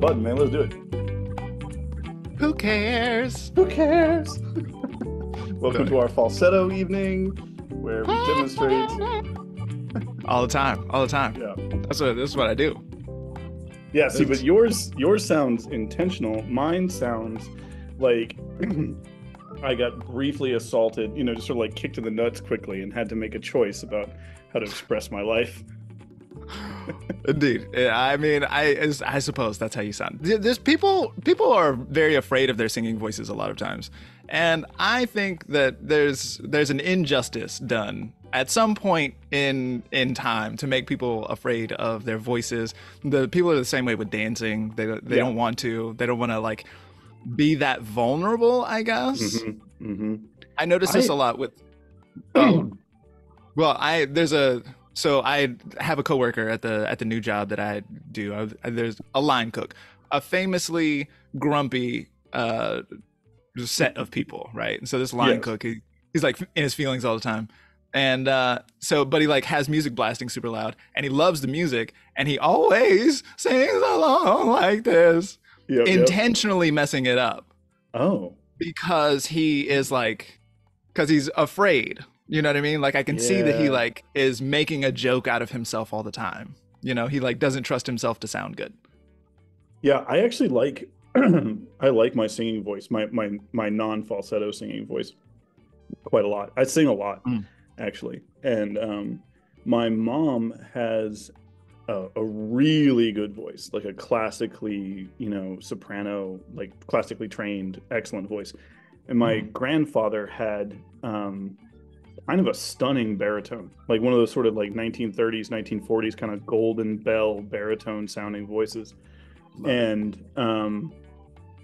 button, man. Let's do it. Who cares? Who cares? Go Welcome to ahead. our falsetto evening, where we demonstrate. All the time, all the time. Yeah, This is what I do. yeah. See, but It's yours sounds intentional. Mine sounds like I got briefly assaulted. Just sort of like kicked in the nuts quickly, and had to make a choice about how to express my life. indeed. Yeah, I mean, I suppose that's how you sound. There's people are very afraid of their singing voices a lot of times, and I think that there's an injustice done at some point in time to make people afraid of their voices. The people are the same way with dancing. They Yeah. don't want to. They don't want to like be that vulnerable, I guess. Hmm. I notice this I a lot with oh, well, so I have a coworker at the new job that I do. There's a line cook, a famously grumpy set of people, right? And so this line yes. cook, he's like in his feelings all the time, and but he like has music blasting super loud, and he loves the music, and he always sings along like this, Yep. Yep. intentionally messing it up Oh. because because he's afraid. You know what I mean? Like I can see that he Yeah. like is making a joke out of himself all the time. He like doesn't trust himself to sound good. Yeah. I actually like. I like my singing voice, my non-falsetto singing voice quite a lot. I sing a lot, Mm. actually, and my mom has a really good voice, like a classically, soprano, like classically trained, excellent voice. And my Mhm. grandfather had kind of a stunning baritone, like one of those sort of like 1930s, 1940s kind of golden bell baritone sounding voices. Love it. And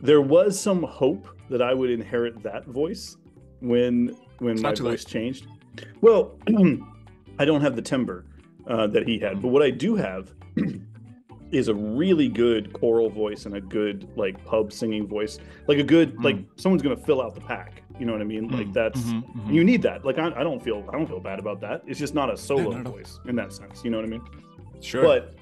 there was some hope that I would inherit that voice when It's my not too late. voice changed. Well, I don't have the timbre that he had, Mm. but what I do have is a really good choral voice and a good like pub singing voice, like a good like Mm. someone's gonna fill out the pack. You know what I mean? Like Mm. that's Mm-hmm. you need that. Like I don't feel bad about that. It's just not a Yeah, solo not at all. voice in that sense. You know what I mean? Sure. But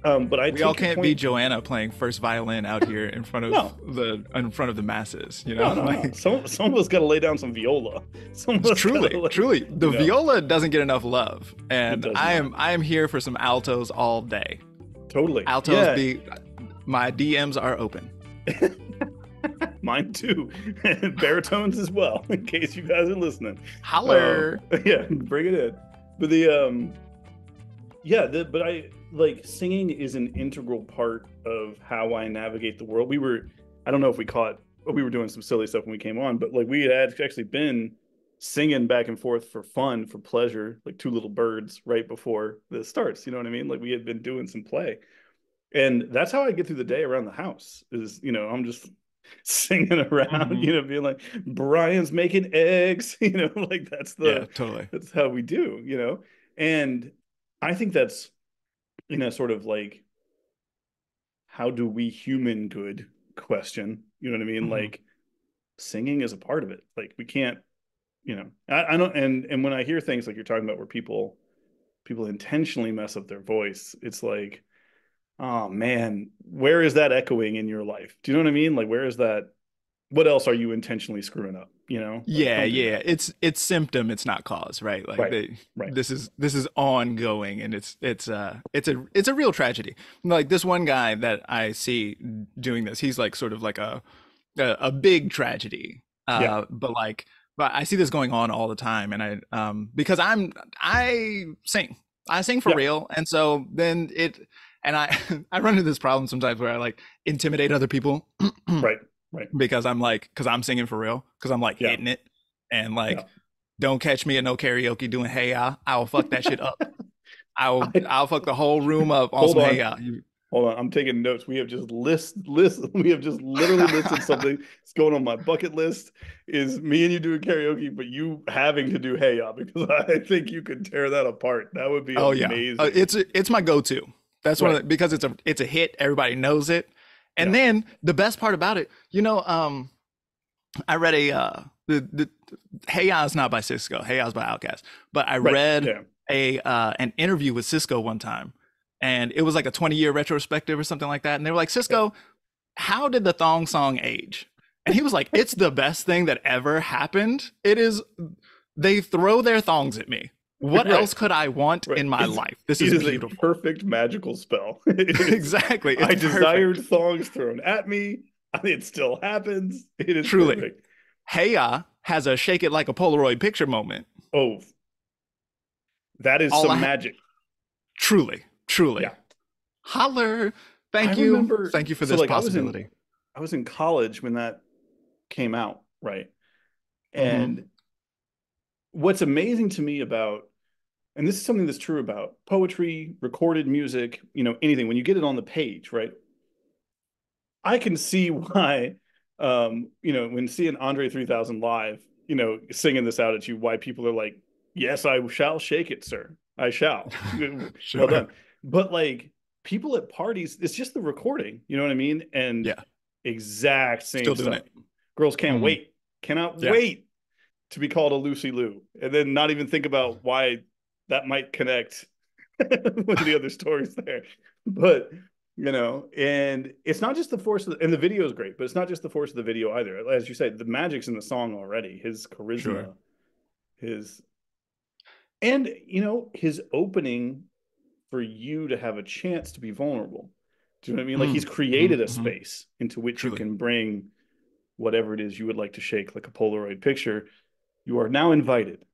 I We all take your can't be point. Joanna playing first violin out here No, in front of the masses. no, no, no. Like Some of us got to lay down some viola. Some of it's us got to like, truly, the viola doesn't get enough love, it and does I not. am here for some altos all day. Totally. Altos Yeah, be my DMs are open. mine too. And baritones as well, in case you guys are listening. Holler. Yeah, bring it in. But but I like singing is an integral part of how I navigate the world. I don't know if we caught, we were doing some silly stuff when we came on, but like we had actually been singing back and forth for fun, for pleasure, like two little birds right before this starts. You know what I mean? Like we had been doing some play. And that's how I get through the day around the house is, I'm just singing around, Hmm. being like, Brian's making eggs, like Yeah, totally. that's how we do. And I think that's in a sort of like, how do we human good question? You know what I mean? Hmm. Like singing is a part of it. Like we can't, I don't, and when I hear things like you're talking about where people intentionally mess up their voice, it's like, oh man, where is that echoing in your life? Do you know what I mean? Like, where is that? What else are you intentionally screwing up? Like, Yeah, don't do yeah. that. It's symptom, it's not cause, right? Like Right, right. this is ongoing, and it's a real tragedy. Like this one guy that I see doing this, he's like sort of like a big tragedy. Yeah, But I see this going on all the time, and because I sing. I sing for yeah, real, and so then and I I run into this problem sometimes where I like intimidate other people right, right. because I'm singing for real, because I'm like Yeah, hitting it, and yeah. like don't catch me at no karaoke doing hey ya. I'll fuck that shit up. I I'll fuck the whole room up on hold some hey on, ya. hold on. I'm taking notes. We have just we have just literally listed something that's going on my bucket list. Is me and you doing karaoke, but you having to do Hey Ya because I think you could tear that apart. That would be Oh yeah, amazing. it's my go-to. That's one of Right. because it's a hit. Everybody knows it, and Yeah. then the best part about it, I read the Hey Ya is not by Cisco. Hey Ya is by Outkast. But I Right. read Yeah. a an interview with Cisco one time, and it was like a 20-year retrospective or something like that. And they were like, Yeah. Cisco, how did the thong song age? And he was like, it's the best thing that ever happened. It is, they throw their thongs at me. What Right. else could I want Right. in my life? This It is is a beautiful. perfect magical spell. It is. Exactly. I It's perfect. desired thongs thrown at me. It still happens. It is Truly. perfect. Heya has a shake it like a Polaroid picture moment. Oh, that is All I some ha- magic. Truly, truly. Yeah. Holler. I Thank you. remember Thank you for so this like possibility. I was in college when that came out, right? Mm-hmm. And what's amazing to me about, and this is something that's true about poetry, recorded music, anything, when you get it on the page, right? I can see why, when seeing Andre 3000 live, singing this out at you, why people are like, yes, I shall shake it, sir. I shall. Well Sure. done. But like people at parties, it's just the recording, you know what I mean? And Yeah. exact Still same doing stuff. it. Girls can't Mm-hmm. wait, cannot Yeah. wait to be called a Lucy Lou, and then not even think about why that might connect with the other stories there. But and it's not just the force of and the video is great, but it's not just the force of the video either. As you said, the magic's in the song already. His Sure. charisma, his and his opening for you to have a chance to be vulnerable. Do you know what I mean? Like he's Mm-hmm. created a Mm-hmm. space into which you Truly. can bring whatever it is you would like to shake, like a Polaroid picture. You are now invited.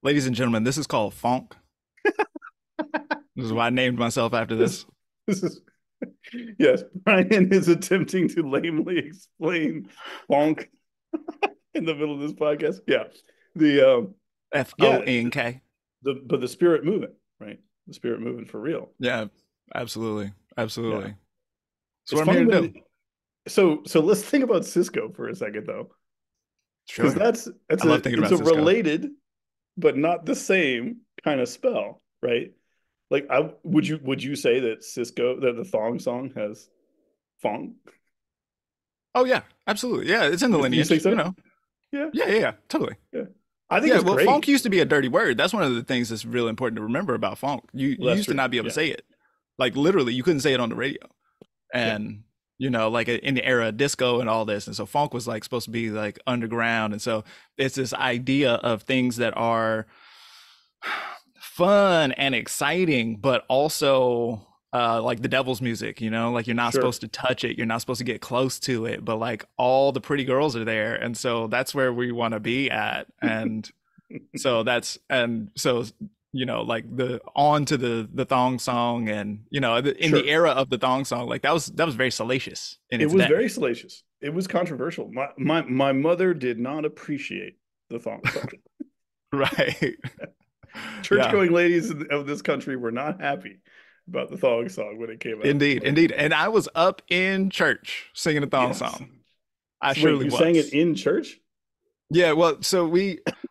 Ladies and gentlemen, this is called funk. This is why I named myself after This, this. this is yes. Brian is attempting to lamely explain bonk in the middle of this podcast. Yeah, the F O yeah, N K. but the spirit moving, right? The spirit moving for real. Yeah, absolutely. Yeah, Absolutely. That's it's what I'm funny here to do. when so let's think about Cisco for a second though, because Sure. that's I love a thinking it's about a Cisco. related but not the same kind of spell, right? Like, I would you say that Cisco that the thong song has fong? Oh yeah, absolutely. Yeah, it's in the You think lineage, you so? know. Yeah, Yeah, yeah, yeah, totally. yeah. I think Yeah, it's well, funk great. used to be a dirty word. That's one of the things that's really important to remember about funk. You Well, that's used to true. not be able to Yeah, say it. Like literally, you couldn't say it on the radio. yeah, And like in the era of disco and all this, and so funk was like supposed to be like underground, and so it's this idea of things that are fun and exciting, but also like the devil's music, like you're not sure. supposed to touch it, you're not supposed to get close to it, but like all the pretty girls are there, and so that's where we want to be at. And so like the on to the thong song, and in the Sure. era of the thong song, like that was very salacious in It its was day. very salacious. It was controversial. My mother did not appreciate the thong song. Right. Church Yeah. going ladies of this country were not happy about the thong song when it came out. Indeed, Like, indeed. And I was up in church singing a thong yes. song. I So wait, surely you sang it was. in church? Yeah, well,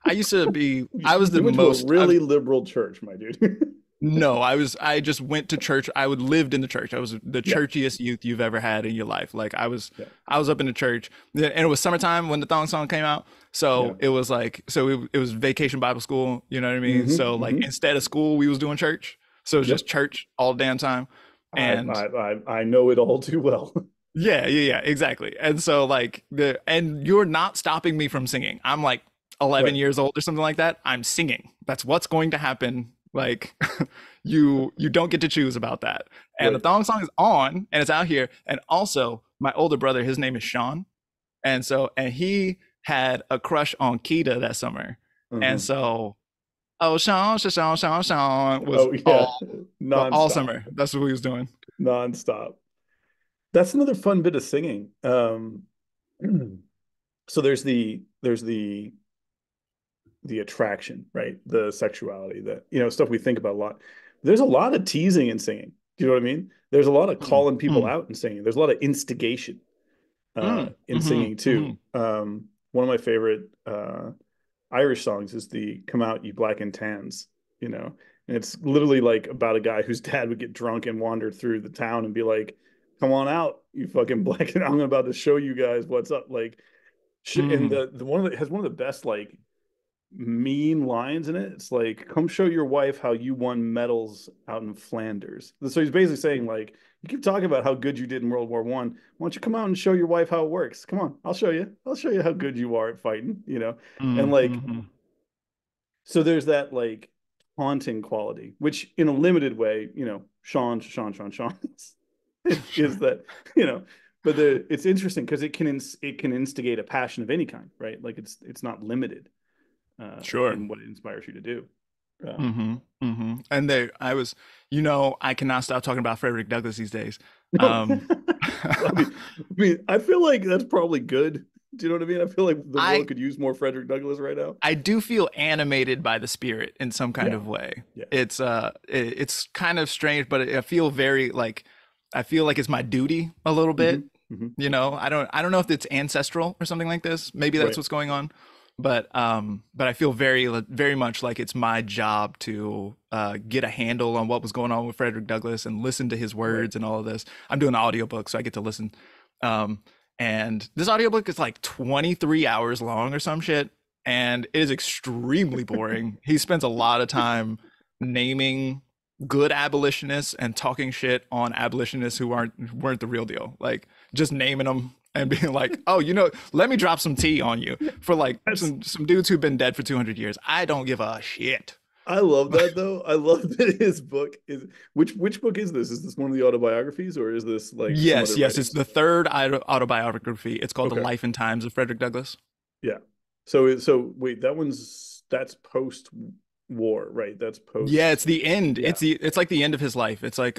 I used to be, I was the You went to a most, really liberal church, my dude. no, I just went to church. I would lived in the church. I was the Yeah, churchiest youth you've ever had in your life. Like yeah, I was up in the church, and it was summertime when the thong song came out. yeah. So it was like, it was vacation Bible school. You know what I mean? So like Hmm. instead of school, we was doing church. So it was just Yep. church all the damn time. I, And I I know it all too well. yeah, yeah, yeah, exactly. And so like and you're not stopping me from singing. I'm like 11 Right, years old or something like that. I'm singing. That's what's going to happen. Like you don't get to choose about that. And the right. thong song is on and it's out here. And also my older brother, his name is Sean. And he had a crush on Keita that summer. And Hmm. so Sean was Oh yeah, all nonstop, summer. That's what we was doing. nonstop. That's another fun bit of singing. So there's the attraction, right? The sexuality, that stuff we think about a lot. There's a lot of teasing in singing. Do you know what I mean? There's a lot of Mm, calling people mm, out in singing. There's a lot of instigation in mhm, singing too. mhm. One of my favorite Irish songs is the "Come Out, You Black and Tans," and it's literally like about a guy whose dad would get drunk and wander through the town and be like, "Come on out, you fucking black, and I'm about to show you guys what's up." Like, and Mm. the one that has one of the best like mean lines in it. It's like, "Come show your wife how you won medals out in Flanders." So he's basically saying like, you keep talking about how good you did in World War I. Why don't you come out and show your wife how it works? Come on, I'll show you. I'll show you how good you are at fighting, you know? And like, Mm-hmm. so there's that like haunting quality, which in a limited way, Sean is Sure. that, but it's interesting because it can instigate a passion of any kind, right? Like it's not limited Sure. in what it inspires you to do. Um, Mm-hmm. Mm-hmm. And I cannot stop talking about Frederick Douglass these days. no, Um, I feel like that's probably good. Do you know what I mean? I feel like the I world could use more Frederick Douglass right now. I do feel animated by the spirit in some kind Yeah, of way. yeah. It's kind of strange, but I feel like it's my duty a little bit. Hmm. Hmm. I don't know if it's ancestral or something like this. Maybe that's Right, what's going on. But I feel very much like it's my job to get a handle on what was going on with Frederick Douglass and listen to his right. words and all of this. I'm doing an audiobook, so I get to listen. Um, and this audiobook is like 23 hours long or some shit, and it is extremely boring. He spends a lot of time naming good abolitionists and talking shit on abolitionists who weren't the real deal. Like just naming them and being like, "Oh, let me drop some tea on you for like That's some dudes who've been dead for 200 years. I don't give a shit." I love that though. I love that his book is which book is this? Is this one of the autobiographies or is this like some Yes, other yes, it's writings? the third autobiography. It's called The Okay. Life and Times of Frederick Douglass. Yeah. So wait, that's post war, right? That's Yeah, post. it's the end. Yeah. It's like the end of his life. It's like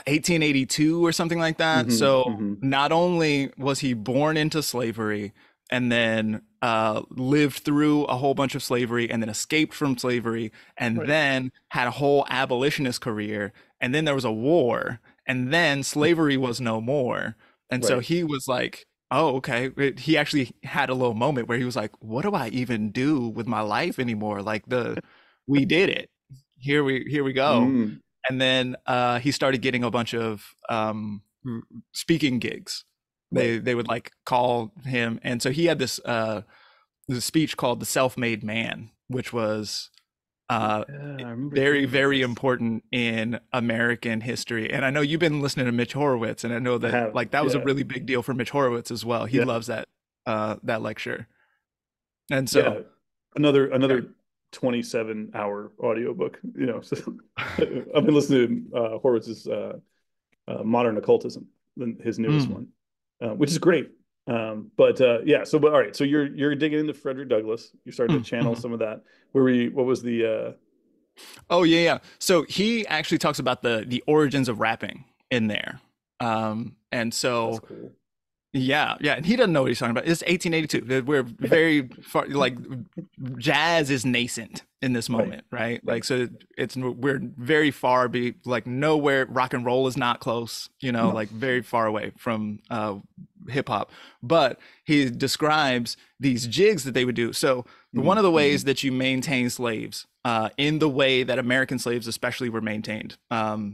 1882 or something like that. Hmm. So Hmm. not only was he born into slavery and then lived through a whole bunch of slavery and then escaped from slavery and Right. then had a whole abolitionist career and then there was a war and then slavery was no more. And so Right. he was like, oh, okay. He actually had a little moment where he was like, what do I even do with my life anymore? Like we did it. Here we go. Mm. And then he started getting a bunch of speaking gigs. Right. They would like call him, and so he had this speech called "The Self-Made Man," which was uh, Yeah, I remember very hearing about very this. important in American history. And I know you've been listening to Mitch Horowitz, and I know I that have. like that was a Yeah. really big deal for Mitch Horowitz as well. He Yeah. loves that lecture, and so Yeah. Another 27-hour audiobook, So I've been listening to Horowitz's Modern Occultism, his newest mm, one, which is great. But yeah, but all right, so you're digging into Frederick Douglass. You're starting to channel mhm. some of that. What was the Oh yeah, yeah. So he actually talks about the origins of rapping in there. And that's so cool. yeah, yeah, and he doesn't know what he's talking about. It's 1882. We're very far, like jazz is nascent in this Right, moment, right? right. Like so it's we're very far be like nowhere rock and roll is not close, No. like very far away from hip hop. But he describes these jigs that they would do. So one of Hmm. the Hmm. ways that you maintain slaves in the way that American slaves especially were maintained,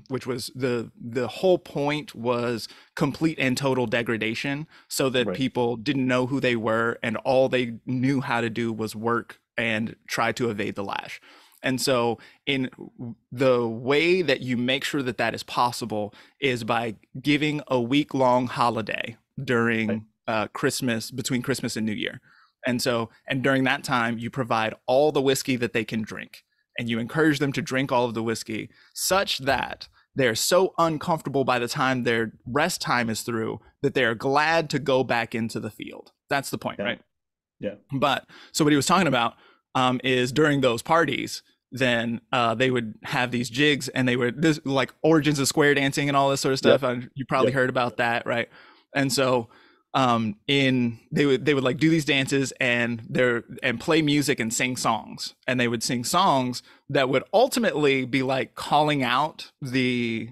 which was the whole point was complete and total degradation so that Right. people didn't know who they were and all they knew how to do was work and try to evade the lash. And so, in the way that you make sure that that is possible is by giving a week-long holiday Right. during Christmas, between Christmas and New Year. And during that time, you provide all the whiskey that they can drink, and you encourage them to drink all of the whiskey, such that they're so uncomfortable by the time their rest time is through that they are glad to go back into the field. That's the point, Yeah. right? Yeah. But so what he was talking about is during those parties, then they would have these jigs, and they would this like origins of square dancing and all this sort of stuff. Yep. And you probably Yep. heard about that, right? And so in they would like do these dances and play music and sing songs, and they would sing songs that would ultimately be like calling out the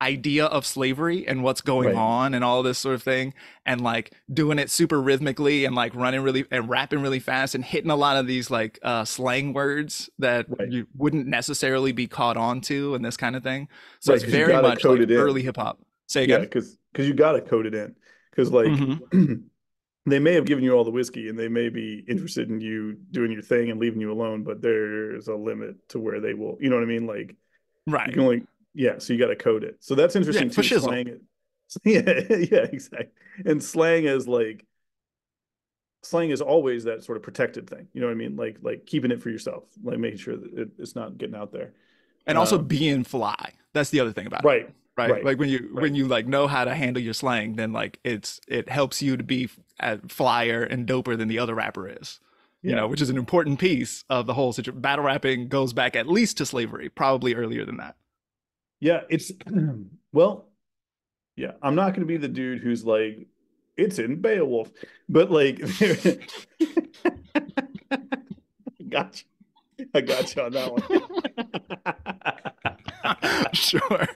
idea of slavery and what's going Right. on and all this sort of thing, and like doing it super rhythmically and like running really and rapping really fast and hitting a lot of these like slang words that Right. you wouldn't necessarily be caught on to and this kind of thing. So Right. it's Because you very got to much code like it early in. hip hop. Say Yeah. again. Because you got to code it in. Because like Hmm. they may have given you all the whiskey and they may be interested in you doing your thing and leaving you alone, but there's a limit to where they will, you know what I mean? Like you Right. can only Yeah, so you got to code it. So that's Yeah, interesting for too. shizzle. Slang. Yeah, yeah, exactly. And slang is always that sort of protected thing. You know what I mean? Like keeping it for yourself, like making sure that it's not getting out there. And also Um, being fly. That's the other thing about it. right, Right? right, Like right. when you like know how to handle your slang, then like it helps you to be flyer and doper than the other rapper is. You Yeah, know, which is an important piece of the whole situation. Battle rapping goes back at least to slavery, probably earlier than that. yeah. It's well, yeah. I'm not going to be the dude who's like, it's in Beowulf, but like, gotcha. I got you on that one. Sure.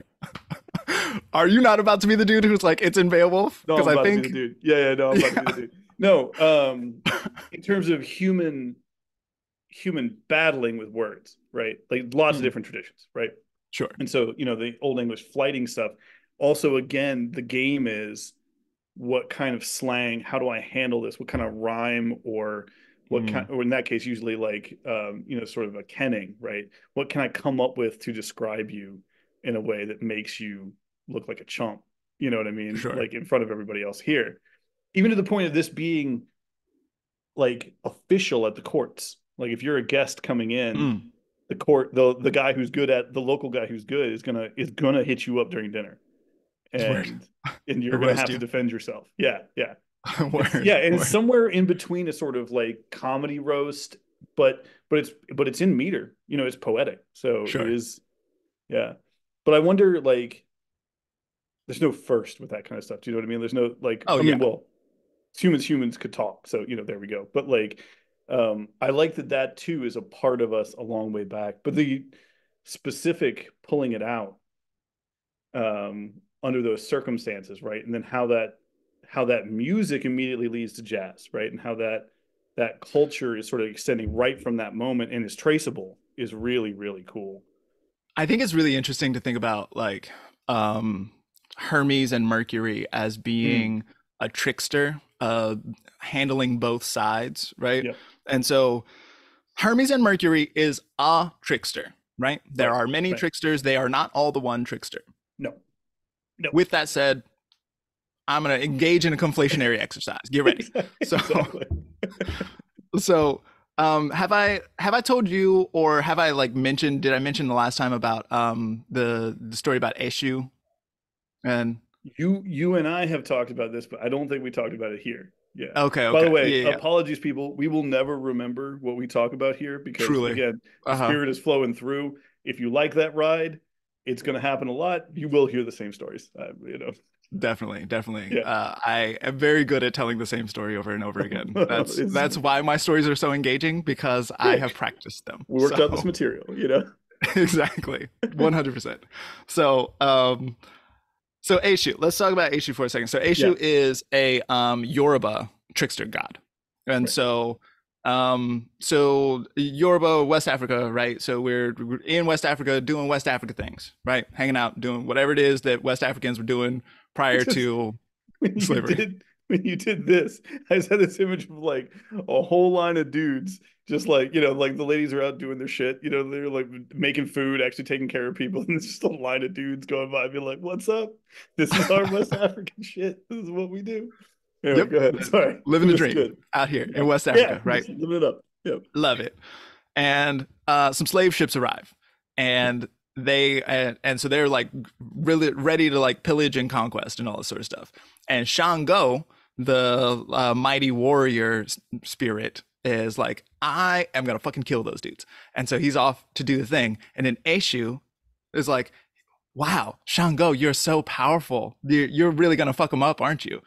Are you not about to be the dude who's like, it's in Beowulf? No, Because I'm I about to be think, the dude. Yeah, yeah, no, I'm about to be the yeah. dude. No, in terms of human battling with words, right? Like lots of Mm, different traditions, right? sure. And so, the Old English flighting stuff. Also, again, the game is what kind of slang, how do I handle this? What kind of rhyme or what kind, Mm, or in that case, usually like, sort of a kenning, right? What can I come up with to describe you in a way that makes you look like a chump? You know what I mean? sure. Like in front of everybody else here. Even to the point of this being like official at the courts. Like if you're a guest coming in, Mm, the court, the guy who's good at the local guy who's good is gonna hit you up during dinner, word. and you're gonna Arrest have to you. defend yourself. Yeah, yeah. It's Word. yeah, and it's Word. somewhere in between a sort of like comedy roast, but it's in meter. It's poetic, so it Sure. is. Yeah, but I wonder like there's no first with that kind of stuff. Do you know what I mean? There's no like Oh, I mean, yeah. well, humans could talk, so there we go. But like, I like that too is a part of us a long way back. But the specific pulling it out under those circumstances, right? And then how that music immediately leads to jazz, right? And how that culture is sort of extending right from that moment and is traceable is really, really cool. I think it's really interesting to think about like um, Hermes and Mercury as Mm, being a trickster, handling both sides, right? yep. And so Hermes and Mercury is a trickster, right? There Right. are many Right. tricksters. They are not all the one trickster. No. No. With that said, I'm going to engage in a conflationary exercise. Get ready. So, Exactly. so have I told you or have I like mentioned? Did I mention the last time about the story about Eshu and You and I have talked about this, but I don't think we talked about it here. Yeah. okay, By the okay, way, yeah, yeah, apologies, people. We will never remember what we talk about here because, truly, again, the uh-huh, spirit is flowing through. If you like that ride, it's going to happen a lot. You will hear the same stories. definitely, definitely. Yeah. I am very good at telling the same story over and over again. That's It's, that's why my stories are so engaging because I yeah, have practiced them. we worked So out this material. exactly, 100%. So so Eshu, let's talk about Eshu for a second. So Yeah. Eshu is a Yoruba trickster god, and Right. so Yoruba, West Africa, right? So we're in West Africa doing West Africa things, right? Hanging out, doing whatever it is that West Africans were doing prior Just to when you slavery. did when you did this, I just had this image of like a whole line of dudes, just like like the ladies are out doing their shit, they're like making food, actually taking care of people, and there's just a line of dudes going by, being like, "What's up? This is our West African shit. This is what we do." Anyway, Yep, go ahead. Sorry, living the this is dream good. out here Yeah, in West yeah, Africa, right? just living it up. Yep. Love it. And some slave ships arrive, and so they're like really ready to like pillage and conquest and all this sort of stuff. And Shango, the mighty warrior spirit, is like, I am gonna fucking kill those dudes. And so he's off to do the thing. And then Eshu is like, wow, Shango, you're so powerful. You're really gonna fuck them up, aren't you?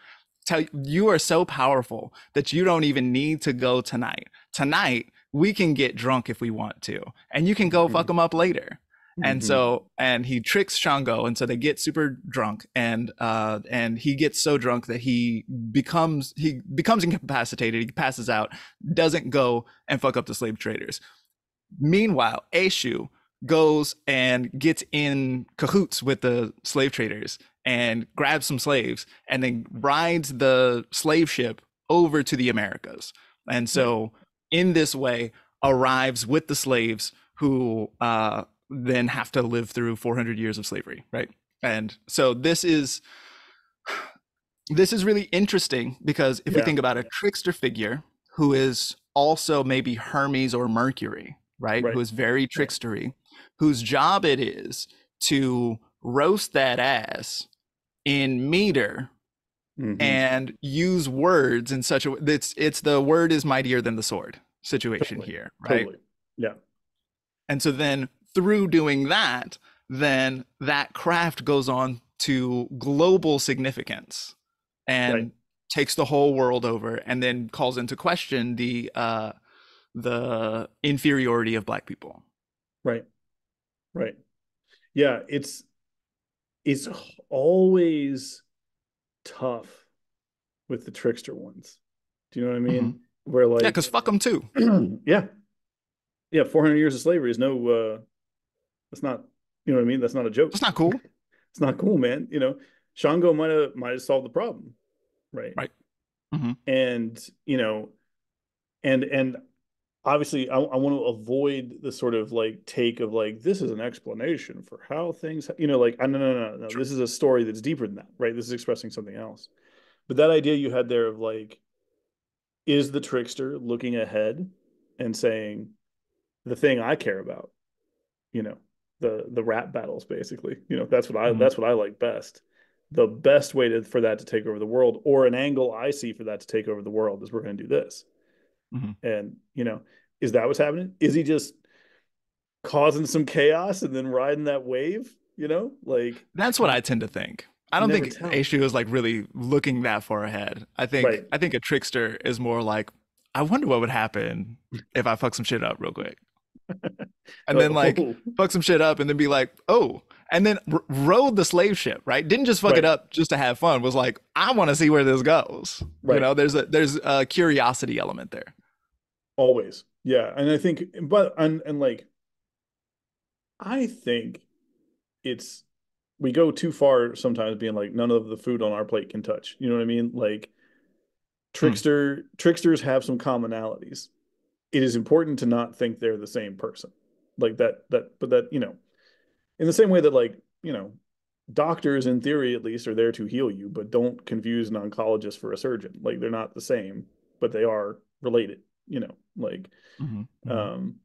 You are so powerful that you don't even need to go tonight. Tonight we can get drunk if we want to, and you can go fuck them up later. And Mm-hmm. so, and he tricks Shango, and so they get super drunk, and he gets so drunk that he becomes incapacitated. He passes out, doesn't go and fuck up the slave traders. Meanwhile, Eshu goes and gets in cahoots with the slave traders and grabs some slaves and then rides the slave ship over to the Americas. And Right. so, in this way, arrives with the slaves then have to live through 400 years of slavery, right? And so this is really interesting because if we Yeah. think about a trickster figure who is also maybe Hermes or Mercury, right? Who Right. is very Right. trickstery, whose job it is to roast that ass in meter Mm-hmm. and use words in such a way it's the word is mightier than the sword situation Totally. here, right? Totally. Yeah. And so then through doing that, then that craft goes on to global significance Right. and takes the whole world over and then calls into question the inferiority of black people. Right. Right. Yeah. It's always tough with the trickster ones. Do you know what I Mm-hmm. mean? Where Yeah, like, because fuck them too. yeah, yeah, 400 years of slavery is no, that's not, you know what I mean? That's not a joke. That's not cool. It's not cool, man. Shango might have solved the problem, right? Right. Mm-hmm. And and obviously, I want to avoid the sort of like take of like this is an explanation for how things, like no, no, no, no. Sure. This is a story that's deeper than that, right? This is expressing something else. But that idea you had there of like, is the trickster looking ahead and saying the thing I care about, you know, the rap battles basically. Mm-hmm. That's what I like best. The best way for that to take over the world, or an angle I see for that to take over the world, is we're going to do this. Mm-hmm. And is that what's happening? Is he just causing some chaos and then riding that wave? Like That's what I tend to think. I you don't never think tell. Aishu is like really looking that far ahead. I think Right. I think a trickster is more like, I wonder what would happen if I fuck some shit up real quick. And then like Oh, fuck some shit up and then be like, oh, and then rode the slave ship, right? Didn't just fuck it right. up just to have fun. Was like, I want to see where this goes. Right. There's a curiosity element there. Always. Yeah. And I think, but, and like, I think it's, we go too far sometimes being like, none of the food on our plate can touch. You know what I mean? Like, Hmm. tricksters have some commonalities. It is important to not think they're the same person. Like but that, in the same way that like, doctors in theory at least are there to heal you, but don't confuse an oncologist for a surgeon. Like they're not the same, but they are related, like Hmm. Hmm. um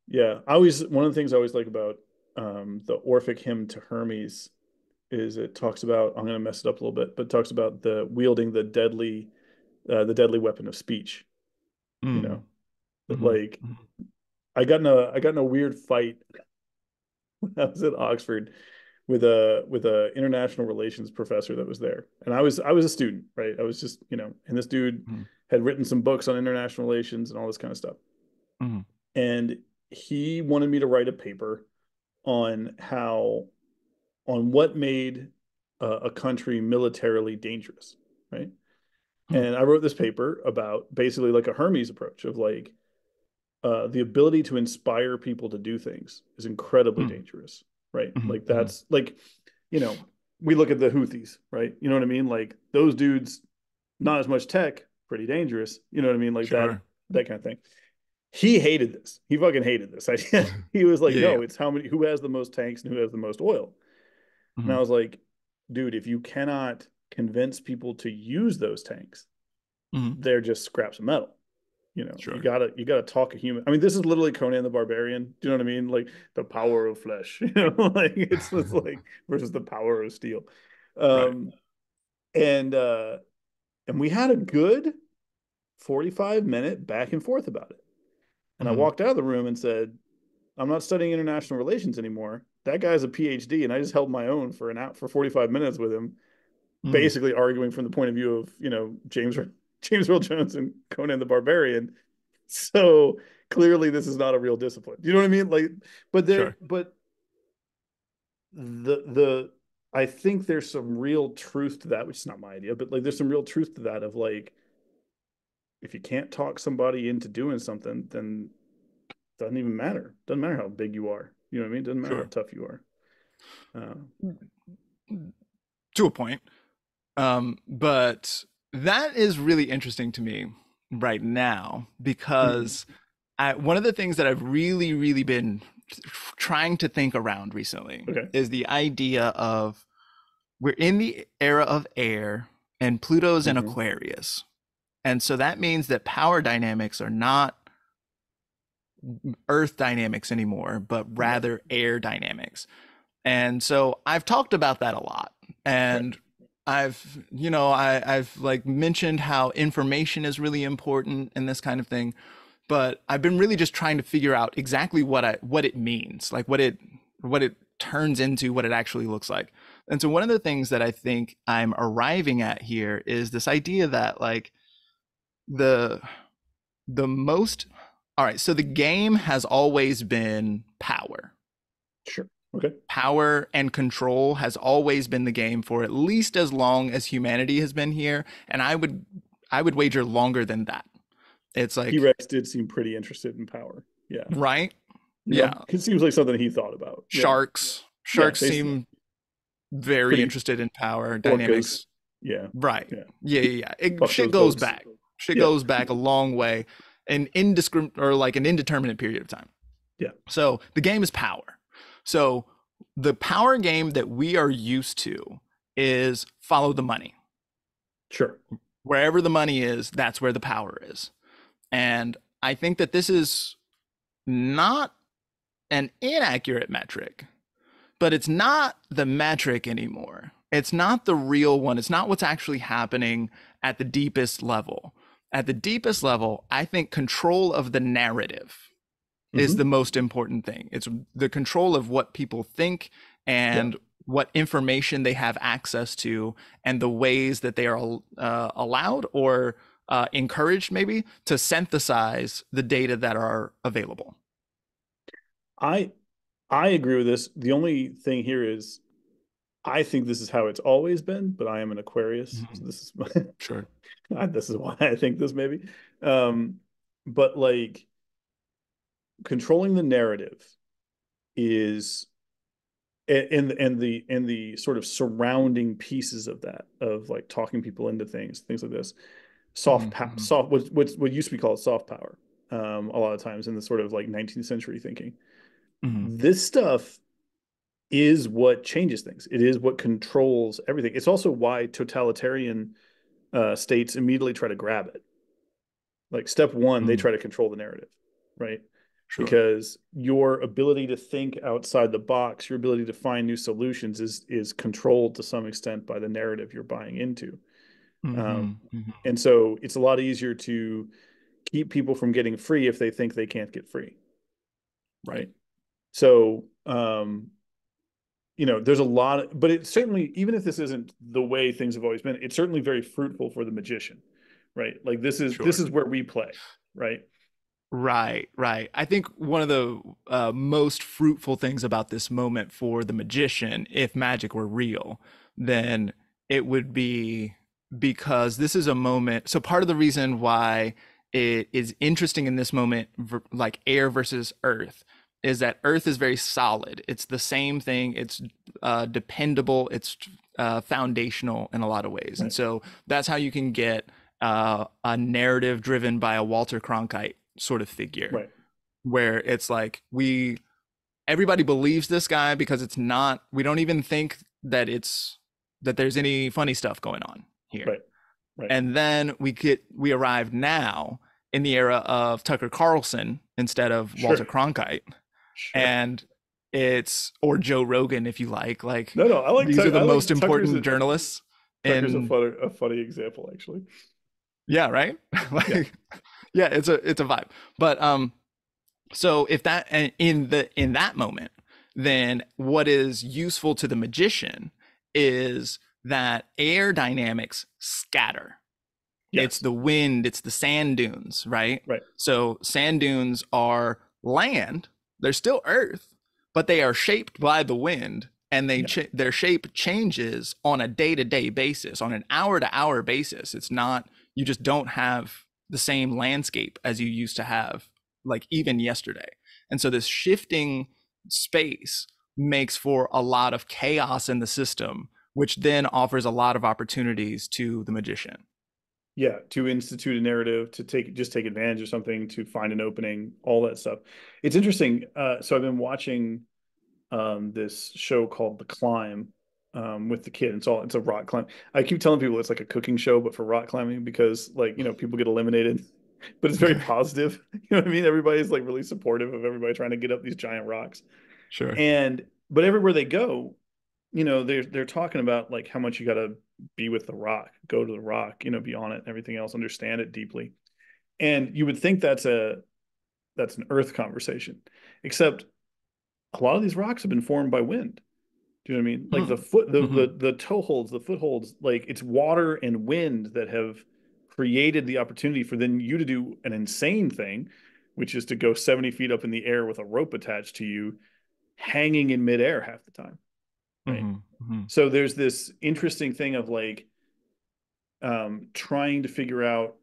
yeah, I always one of the things I always like about the Orphic hymn to Hermes is it talks about, I'm going to mess it up a little bit, but it talks about the wielding the deadly weapon of speech, you Hmm. know. That Hmm. like I got in a weird fight when I was at Oxford with a international relations professor that was there, and I was a student, right? I was just, and this dude Hmm. had written some books on international relations and all this kind of stuff, Hmm. and he wanted me to write a paper on how on what made a country militarily dangerous, right? Hmm. And I wrote this paper about basically like a Hermes approach of like the ability to inspire people to do things is incredibly Hmm. dangerous, right? Hmm. Like Hmm. that's like, you know, we look at the Houthis, right? You know what I mean? Like those dudes, not as much tech, pretty dangerous. You know what I mean? Like that Sure. that kind of thing. He hated this. He fucking hated this idea. He was like, Yeah. Yeah. no, it's who has the most tanks and who has the most oil. And Hmm. I was like, dude, if you cannot convince people to use those tanks, Hmm. they're just scraps of metal. You Sure. gotta talk a human. I mean, this is literally Conan the Barbarian. Do you know what I mean? Like the power of flesh. Like it's like versus the power of steel. Right. Um, and we had a good 45-minute back and forth about it. And I Hmm. walked out of the room and said, I'm not studying international relations anymore. That guy's a PhD, and I just held my own for an hour for 45 minutes with him, Hmm. basically arguing from the point of view of James Earl Jones and Conan the Barbarian. So clearly, this is not a real discipline. Do you know what I mean? Like, Sure. but the I think there's some real truth to that, which is not my idea, but like there's some real truth to that of like if you can't talk somebody into doing something, then it doesn't even matter. Doesn't matter how big you are. You know what I mean? Doesn't matter how Sure. tough you are. Uh, To a point. But that is really interesting to me right now mm, because one of the things that I've really, really been trying to think around recently Okay. is the idea of we're in the era of air and Pluto's in Hmm. Aquarius. And so that means that power dynamics are not earth dynamics anymore, but Right. rather air dynamics. And so I've talked about that a lot. Right. And I've like mentioned how information is really important and this kind of thing. But I've been really just trying to figure out exactly what it means, like what it turns into, what it actually looks like. And so one of the things that I think I'm arriving at here is this idea that like the the most all right, so the game has always been power. Sure. Okay. Power and control has always been the game for at least as long as humanity has been here, and I would wager longer than that. It's like, T-Rex did seem pretty interested in power. Yeah. right? You know, Yeah. it seems like something he thought about. Yeah. Sharks. Yeah. Sharks They seem very pretty interested in power orcas. dynamics. Yeah. Right. Yeah. Yeah, yeah, yeah. Fuck Shit those goes boats. back. Shit Yeah. goes back a long way, an indiscriminate or like an indeterminate period of time. Yeah. So the game is power. So the power game that we are used to is follow the money. Sure. Wherever the money is, that's where the power is. And I think that this is not an inaccurate metric, but it's not the metric anymore. It's not the real one. It's not what's actually happening at the deepest level. At the deepest level, I think control of the narrative is the Hmm. most important thing. It's the control of what people think Yeah. and what information they have access to and the ways that they are allowed or encouraged maybe to synthesize the data that are available. I I agree with this. The only thing here is I think this is how it's always been, but I am an Aquarius, so Mhm. this is Sure. this is why I think this maybe. Um, but like controlling the narrative is and the sort of surrounding pieces of that of like talking people into things like this Mm-hmm. soft what used to be called soft power a lot of times in the sort of like 19th century thinking. Hmm. This stuff is what changes things. It is what controls everything. It's also why totalitarian states immediately try to grab it. Like step one, they Mm. try to control the narrative, right? Sure. Because your ability to think outside the box, your ability to find new solutions is controlled to some extent by the narrative you're buying into. Um, Hmm. Hmm. and so it's a lot easier to keep people from getting free if they think they can't get free, Right. right? So there's a lot of, but it's certainly, even if this isn't the way things have always been, it's certainly very fruitful for the magician, right? Like this Sure. is where we play, right? Right, right. I think one of the most fruitful things about this moment for the magician, if magic were real, then it would be because this is a moment. So, part of the reason why it is interesting in this moment, like air versus earth, is that earth is very solid. It's the same thing, it's dependable, it's foundational in a lot of ways. And Right, so, that's how you can get a narrative driven by a Walter Cronkite sort of figure right, where it's like everybody believes this guy because it's not we don't even think that there's any funny stuff going on here. right, right. And then we arrive now in the era of Tucker Carlson instead of Walter Sure, Cronkite, sure. and it's or Joe Rogan if you like No, no, these are the I most like important journalists Tucker's in a funny example actually. yeah, right. Yeah, Like yeah, it's a vibe. But so if that in that moment, then what is useful to the magician is that air dynamics scatter. It's yes, the wind, it's the sand dunes, right? right, So sand dunes are land, they're still earth, but they are shaped by the wind and yeah, their shape changes on a day-to-day basis, on an hour-to-hour basis. It's not you just don't have the same landscape as you used to have like even yesterday. And so this shifting space makes for a lot of chaos in the system, which then offers a lot of opportunities to the magician. Yeah, to institute a narrative, to take advantage of something, to find an opening, all that stuff. It's interesting. So I've been watching this show called The Climb with the kid. It's a rock climb. I keep telling people it's like a cooking show, but for rock climbing because like people get eliminated, but it's very positive. You know what I mean? Everybody's like really supportive of everybody trying to get up these giant rocks. Sure. And but everywhere they go, they're talking about like how much you got to be with the rock, go to the rock, be on it, and everything else, understand it deeply. And you would think that's an Earth conversation, except a lot of these rocks have been formed by wind. Do you know what I mean? Like the Hmm. foot, Hmm. the toe holds, the footholds, like it's water and wind that have created the opportunity for then you to do an insane thing, which is to go 70 feet up in the air with a rope attached to you, hanging in midair half the time, right? Hmm. Hmm. So there's this interesting thing of like trying to figure out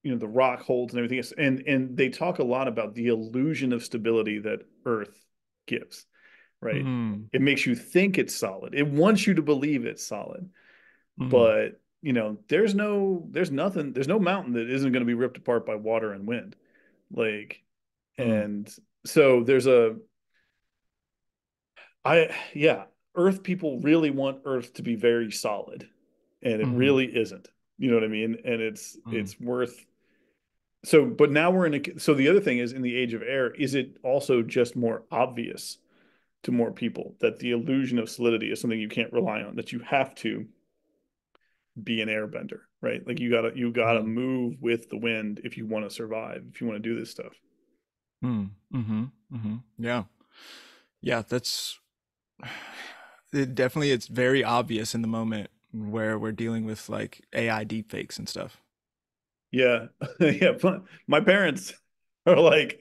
the rock holds and everything else. And they talk a lot about the illusion of stability that Earth gives, right? Hmm. It makes you think it's solid. It wants you to believe it's solid. Hmm. But, there's nothing, there's no mountain that isn't going to be ripped apart by water and wind. Like, Hmm. and so yeah, Earth people really want Earth to be very solid, and it Hmm. really isn't. You know what I mean? And it's Hmm. it's worth so, but now we're in so the other thing is in the age of air, is it also just more obvious to more people that the illusion of solidity is something you can't rely on, that you have to be an airbender, right? Like you gotta Hmm. move with the wind if you want to survive, if you want to do this stuff. Hmm. Hmm. Hmm. Yeah. Yeah. That's it definitely, it's very obvious in the moment where we're dealing with like AI deepfakes and stuff. Yeah, yeah. My parents are like,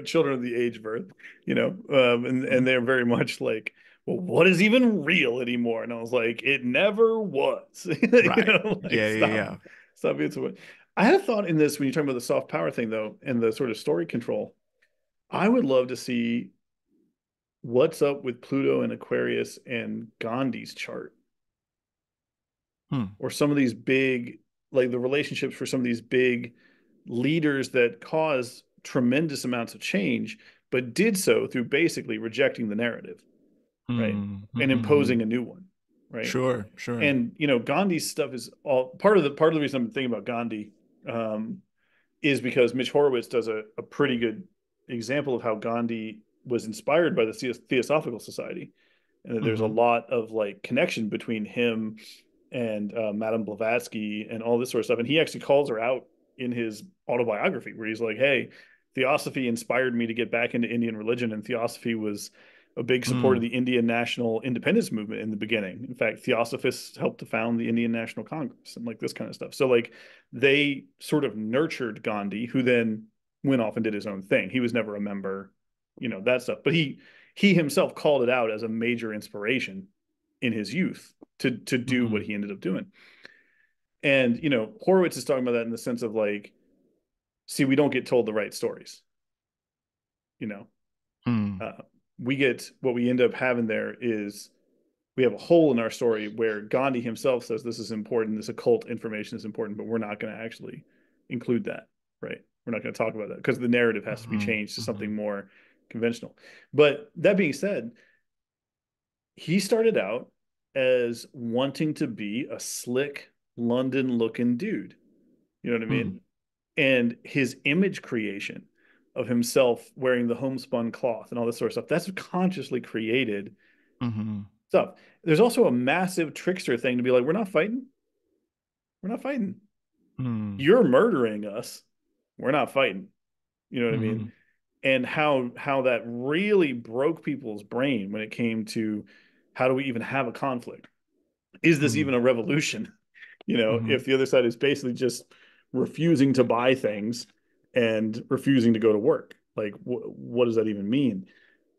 children of the age of Earth, and Mhm. they're very much like, well, what is even real anymore? And I was like, it never was. Right. Like Yeah. Yeah. Yeah. stop being so. I had a thought in this when you're talking about the soft power thing though, and the sort of story control. I would love to see what's up with Pluto and Aquarius and Gandhi's chart, Hmm. or some of these big, like the relationships for some of these big leaders that caused tremendous amounts of change, but did so through basically rejecting the narrative, right? Hmm. And Hmm. imposing a new one, right? Sure. Sure. And Gandhi's stuff is all part of the reason I'm thinking about Gandhi um, is because Mitch Horowitz does a pretty good example of how Gandhi was inspired by the Theosophical Society, and that there's a Hmm. lot of like connection between him and Madame Blavatsky and all this sort of stuff. And he actually calls her out in his autobiography, where he's like, "Hey, Theosophy inspired me to get back into Indian religion, and Theosophy was a big supporter of Hmm. the Indian national independence movement in the beginning. In fact, Theosophists helped to found the Indian National Congress and like this kind of stuff. So like they sort of nurtured Gandhi, who then went off and did his own thing. He was never a member, that stuff. But he himself called it out as a major inspiration in his youth to do what Hmm. he ended up doing. And Horowitz is talking about that in the sense of like, see, we don't get told the right stories. You know, Hmm. uh, we get what we end up having there is we have a hole in our story where Gandhi himself says this is important, this occult information is important, but we're not going to actually include that, right? We're not going to talk about that because the narrative has to be Hmm. changed to Hmm. something more conventional. But that being said, he started out as wanting to be a slick London looking dude. You know what I mean? Hmm. And his image creation of himself wearing the homespun cloth and all this sort of stuff, that's consciously created Hmm. stuff. There's also a massive trickster thing to be like, we're not fighting. We're not fighting. Hmm. You're murdering us. We're not fighting. You know what I mean? Hmm. And how that really broke people's brain when it came to how do we even have a conflict? Is this even Hmm. a revolution? Hmm. If the other side is basically just refusing to buy things and refusing to go to work, like what does that even mean?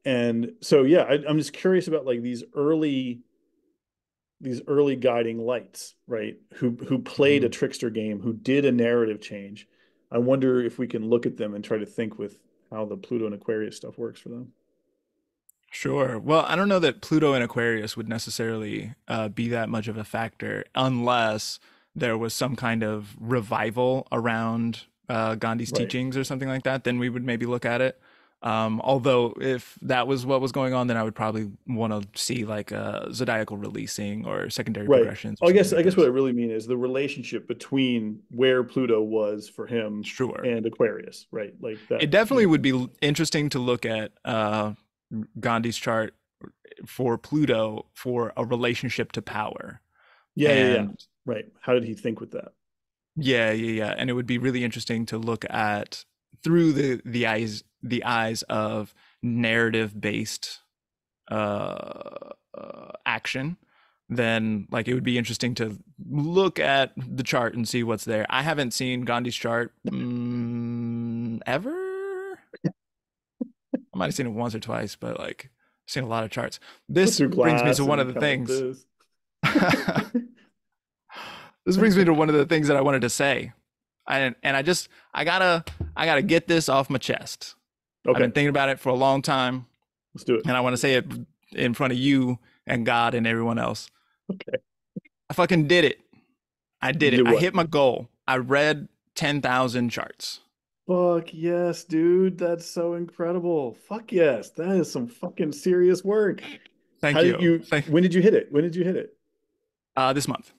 And so, yeah, I'm just curious about like these early guiding lights, right? Who played a Hmm. trickster game, who did a narrative change. I wonder if we can look at them and try to think with how the Pluto and Aquarius stuff works for them. Sure. Well, I don't know that Pluto and Aquarius would necessarily be that much of a factor unless there was some kind of revival around Gandhi's Right. teachings or something like that, then we would maybe look at it. Although if that was what was going on, then I would probably want to see like zodiacal releasing or secondary Right. progressions or Oh, something I like guess what I this. really mean is the relationship between where Pluto was for him Sure. and Aquarius, right? Like It that. definitely would be interesting to look at Gandhi's chart for Pluto for a relationship to power. Yeah, yeah, yeah. And Right. How did he think with that? yeah. And it would be really interesting to look at through the eyes of narrative based action. Then like it would be interesting to look at the chart and see what's there. I haven't seen Gandhi's chart ever. I might have seen it once or twice, but like I've seen a lot of charts. Put This through brings me to glass one of and the kind of like things. this. This brings me to one of the things that I wanted to say. I gotta get this off my chest. I've Okay, been thinking about it for a long time, let's do it. and I want to say it in front of you and God and everyone else. Okay. I fucking did it. I did You it. did I what? hit my goal. I read 10,000 charts. Fuck yes, dude. That's so incredible. Fuck yes. That is some fucking serious work. How Thank did you. you, when did you hit it? When did you hit it? This month,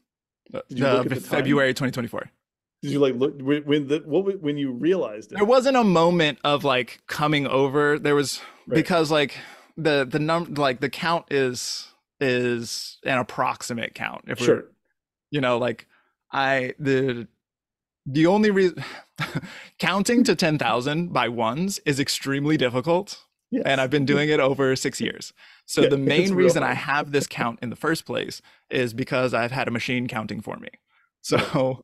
Did you look at the time? February 2024. Did you like look when you realized There it? wasn't a moment of like coming over. There was Right. because like the number like the count is an approximate count. If we're Sure. like the only reason counting to 10,000 by ones is extremely difficult. Yes. And I've been doing it over 6 years. So Yeah, the it's main real reason I hard. have this count in the first place is because I've had a machine counting for me. So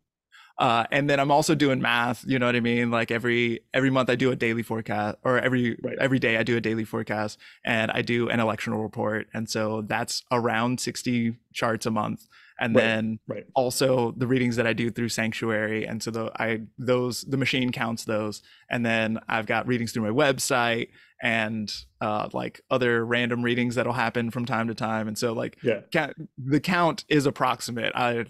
and then I'm also doing math, you know what I mean? Like every month I do a daily forecast, or Right. every day I do a daily forecast, and I do an electional report. And so that's around 60 charts a month. And Right. then Right. also the readings that I do through Sanctuary. And so the machine counts those. And then I've got readings through my website and like other random readings that'll happen from time to time. And so like Yeah. the count is approximate. I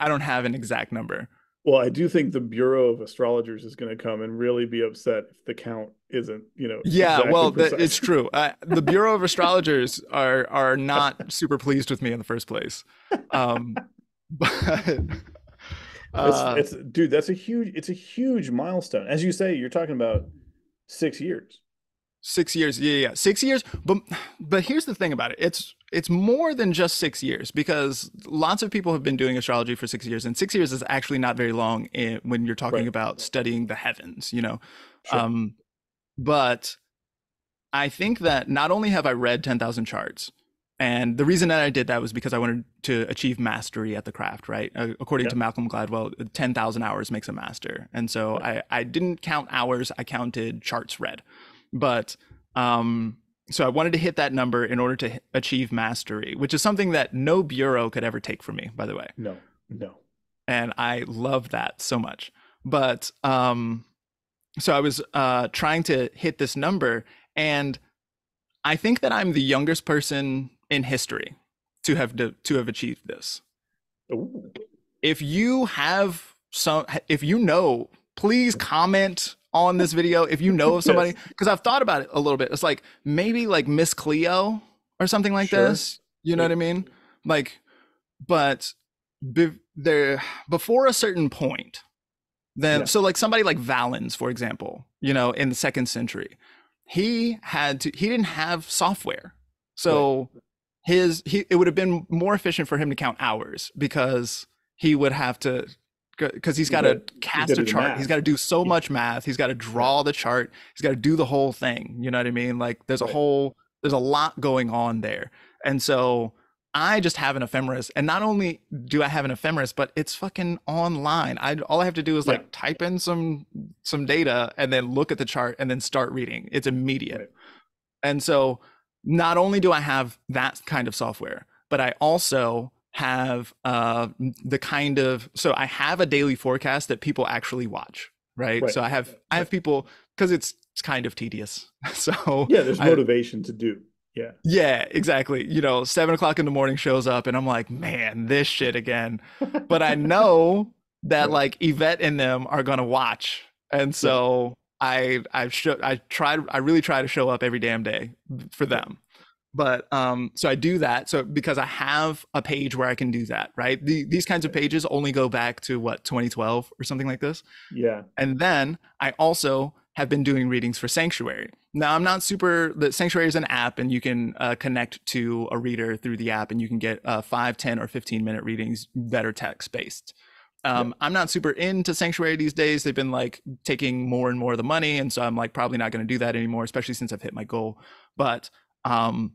don't have an exact number. Well, I do think the Bureau of Astrologers is going to come and really be upset if the count isn't, Yeah, exactly well, precise. it's true. The Bureau of Astrologers are not super pleased with me in the first place. But Dude, it's a huge milestone. As you say, you're talking about 6 years. 6 years, yeah, 6 years. But here's the thing about it. It's more than just 6 years, because lots of people have been doing astrology for 6 years, and 6 years is actually not very long when you're talking Right. about studying the heavens, Sure. But I think that not only have I read 10,000 charts, and the reason that I did that was because I wanted to achieve mastery at the craft, right? According Yeah. to Malcolm Gladwell, 10,000 hours makes a master. And so Right. I didn't count hours, I counted charts read. But so I wanted to hit that number in order to achieve mastery, which is something that no bureau could ever take from me, by the way. No. No. And I love that so much. But so I was trying to hit this number, and I think that I'm the youngest person in history to have achieved this. Ooh. If you know, please comment on this video if you know of somebody, Yes. because I've thought about it a little bit. It's like maybe like Miss Cleo or something like Sure. this. You know what I mean? Like, but before a certain point, then Yeah. so like somebody like Valens, for example, in the 2nd century, he didn't have software, so it would have been more efficient for him to count hours, because he would have to, because he's got to cast gotta a do the chart, math. he's got to do so much math, he's got to draw the chart, he's got to do the whole thing, you know what I mean? Like there's a lot going on there. And so I just have an ephemeris, and not only do I have an ephemeris, but it's fucking online. All I have to do is like type in some data and then look at the chart and then start reading. It's immediate. Right. And so not only do I have that kind of software, but I also have so I have a daily forecast that people actually watch, right? So I have people, because it's kind of tedious. So Yeah, there's motivation to do. Yeah. Yeah, exactly. 7 o'clock in the morning shows up and I'm like, man, this shit again. But I know that Right. like Yvette and them are gonna watch. And Yeah. so I really try to show up every damn day for Yeah. them. But so I do that. So because I have a page where I can do that, right? These kinds of Right. pages only go back to what, 2012 or something like this. Yeah. And then I also have been doing readings for Sanctuary. Now, I'm not super, the Sanctuary is an app and you can connect to a reader through the app and you can get 5, 10, or 15-minute readings that are text based. Yeah. I'm not super into Sanctuary these days. They've been like taking more and more of the money. And so I'm like probably not going to do that anymore, especially since I've hit my goal. But um,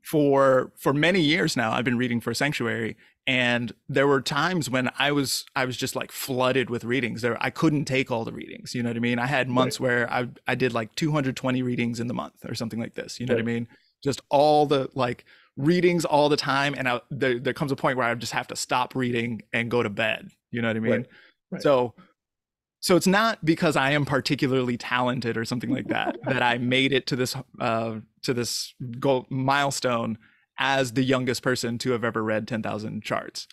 for many years now I've been reading for Sanctuary, and there were times when I was just like flooded with readings. I couldn't take all the readings, you know what I mean? I had Right. months where I did like 220 readings in the month or something like this, you know what I Right. mean? Just all the like readings all the time, and there comes a point where I just have to stop reading and go to bed, you know what I Right. mean? Right. So it's not because I am particularly talented or something like that that I made it to this goal milestone as the youngest person to have ever read 10,000 charts.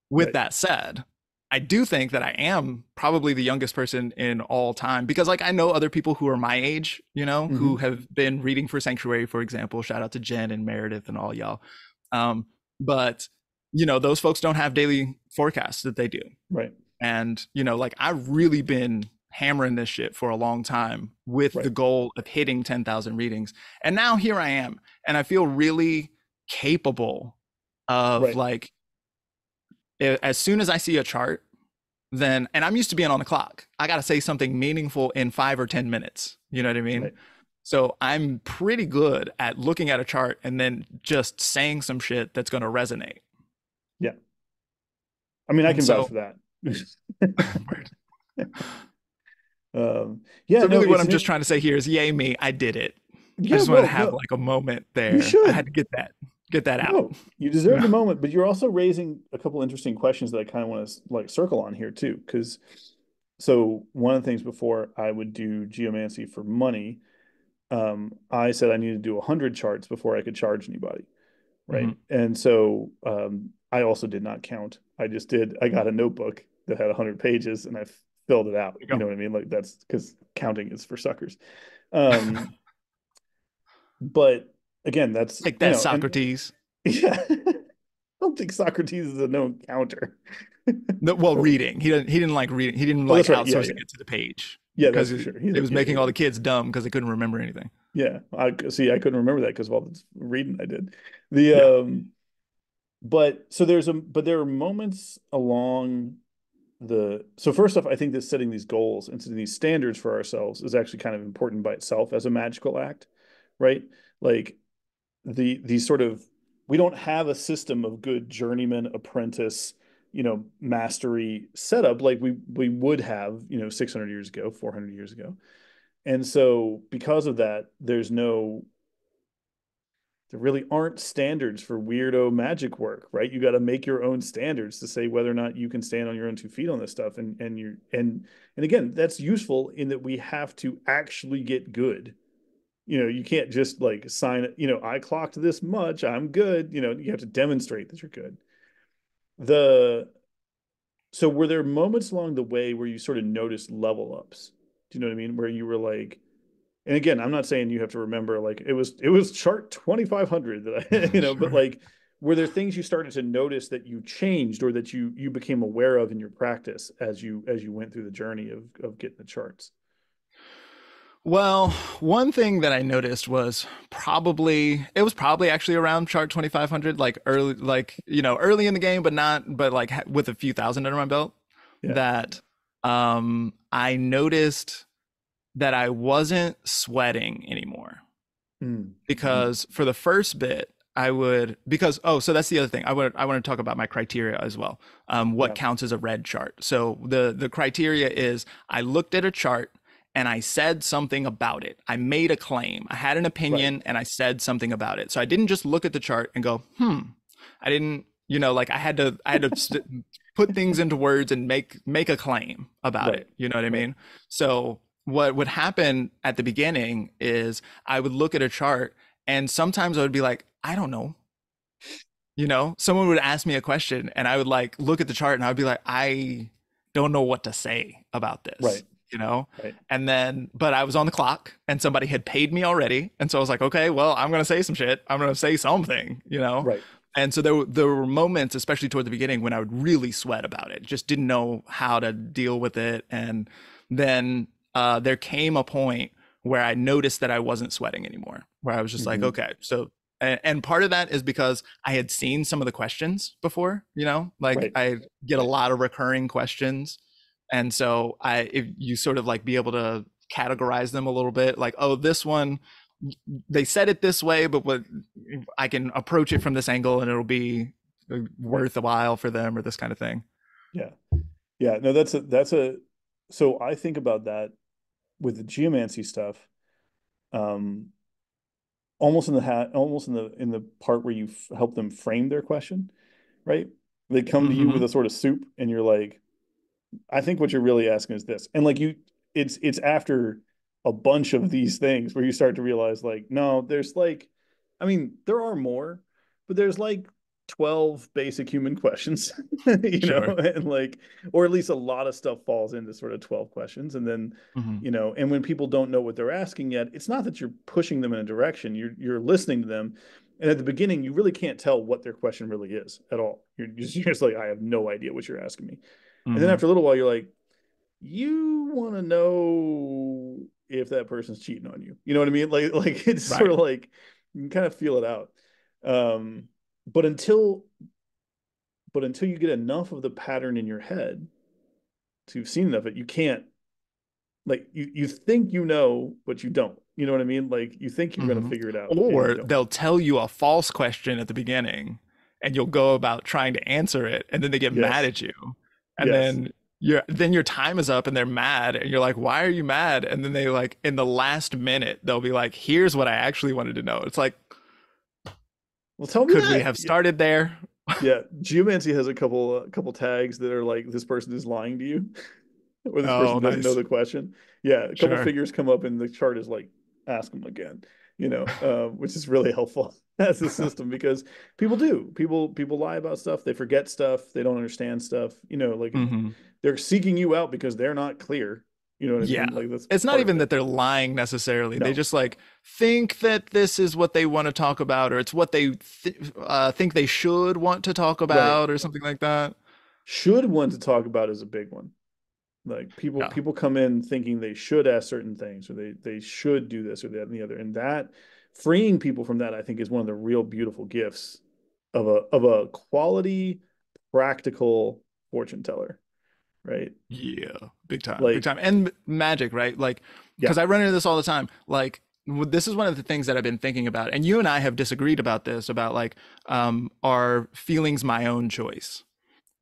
With Right. that said, I do think that I am probably the youngest person in all time, because like I know other people who are my age, who Hmm. have been reading for Sanctuary, for example. Shout out to Jen and Meredith and all y'all. But those folks don't have daily forecasts that they do. Right. And, like I've really been hammering this shit for a long time with the Right. goal of hitting 10,000 readings. And now here I am. And I feel really capable of Right. like, as soon as I see a chart, then, and I'm used to being on the clock, I got to say something meaningful in 5 or 10 minutes. You know what I mean? Right. So I'm pretty good at looking at a chart and then just saying some shit that's going to resonate. Yeah. I mean, I And can vouch so, for that. word. Yeah, So no, really what it's I'm just an, trying to say here is yay me, I did it. I yeah, just wanted to well, have no, like a moment you there. I had should. to get that out. No, you deserve the moment, but you're also raising a couple interesting questions that I kind of want to like circle on here too. Because so one of the things before I would do geomancy for money, I said I needed to do 100 charts before I could charge anybody, right? Mhm. And so I also did not count. I got a notebook that had 100 pages and I filled it out. There You you know what I mean? Like that's because counting is for suckers. Um, go. but again, that's, Take that, and Socrates. yeah, I don't think Socrates is a known counter. No, well, Oh, reading. He didn't like reading. He didn't like that's right. Yeah, outsourcing yeah, it to the page yeah. That's because for it, sure. He's it a, was yeah, making yeah, all the kids dumb because they couldn't remember anything. yeah. I see. I couldn't remember that because of all the reading I did. Yeah. The but so but there are moments along so first off, I think that setting these goals and setting these standards for ourselves is actually kind of important by itself as a magical act, right? Like these sort of we don't have a system of good journeyman apprentice, mastery setup like we would have, 600 years ago, 400 years ago. And so because of that, there really aren't standards for weirdo magic work, right? You got to make your own standards to say whether or not you can stand on your own 2 feet on this stuff. And again, that's useful in that we have to actually get good. You can't just like sign it, I clocked this much, I'm good. You have to demonstrate that you're good. The So were there moments along the way where you sort of noticed level ups? Do you know what I mean? Where you were like, and again, I'm not saying you have to remember like it was chart 2500 that I, but Sure. like were there things you started to notice that you changed or that you became aware of in your practice as you went through the journey of getting the charts? Well, one thing that I noticed was probably actually around chart 2500, like early in the game, but like with a few thousand under my belt, Yeah. that I noticed that I wasn't sweating anymore. Mm-hmm. Because for the first bit I would because oh so that's the other thing I want to talk about my criteria as well. What Yeah. counts as a red chart? So the criteria is I looked at a chart and I said something about it. I made a claim, I had an Right. opinion, and I said something about it. So I didn't just look at the chart and go I didn't, like I had to put things into words and make a claim about Right. it, you know what I Right. mean? So what would happen at the beginning is I would look at a chart And sometimes I would be like, I don't know. You know, someone would ask me a question and I would like look at the chart and I would be like, I don't know what to say about this, Right. you know? Right. And then, but I was on the clock and somebody had paid me already. And so I was like, okay, well, I'm going to say some shit. I'm going to say something, you know? Right. And so there were moments, especially toward the beginning, when I would really sweat about it, just didn't know how to deal with it. And then there came a point where I noticed that I wasn't sweating anymore, where I was just like, Hmm. okay, so and part of that is because I had seen some of the questions before, you know, like Right. I get a Right. lot of recurring questions. And so if you sort of like be able to categorize them a little bit, like, oh, this one, they said it this way, but what I can approach it from this angle and it'll be Right. worth a while for them or this kind of thing. Yeah. Yeah. No, so I think about that with the geomancy stuff, um, almost in the part where you help them frame their question, right? They come to you with Mm-hmm. a sort of soup and you're like, I think what you're really asking is this. And like it's after a bunch of these things where you start to realize like, no, there's like, I mean, there are more, but there's like 12 basic human questions, Sure. and like, or at least a lot of stuff falls into sort of 12 questions. And then, Mm-hmm. and when people don't know what they're asking yet, it's not that you're pushing them in a direction, you're listening to them. And at the beginning, you really can't tell what their question really is at all. You're just like, I have no idea what you're asking me. And then Mm-hmm. after a little while, you're like, you want to know if that person's cheating on you. You know what I mean? Like it's sort Right. of like you can kind of feel it out. Um, but until you get enough of the pattern in your head to have seen enough of it, you can't like you think you know, but you don't. You know what I mean? Like you think you're gonna Mm-hmm. figure it out and you Or don't. they'll tell you a false question at the beginning and you'll go about trying to answer it and then they get mad Yes. at you. And Yes. then your time is up and they're mad and you're like, why are you mad? And then they like in the last minute they'll be like, here's what I actually wanted to know. It's like, Well, tell me could we that. have started there? Yeah. Geomancy has a couple tags that are like this person is lying to you. Or this Oh, person doesn't know nice. the question. Yeah, a couple Sure. figures come up and the chart is like, ask them again, which is really helpful as a system because people lie about stuff, they forget stuff, they don't understand stuff, like Hmm. they're seeking you out because they're not clear. You know what I Yeah. mean? Like that's It's not part of even it. that they're lying necessarily. They No, just like think that this is what they want to talk about, or it's what they think they should want to talk right. about, or something like that. Should want to talk about is a big one. Like people Yeah. people come in thinking they should ask certain things or they should do this or that and the other. And that freeing people from that, I think, is one of the real beautiful gifts of a quality, practical fortune teller, right? Yeah, big time, big Like, time. And magic, right? Like, yeah, because I run into this all the time. Like, this is one of the things that I've been thinking about, and you and I have disagreed about this, about like, are feelings my own choice?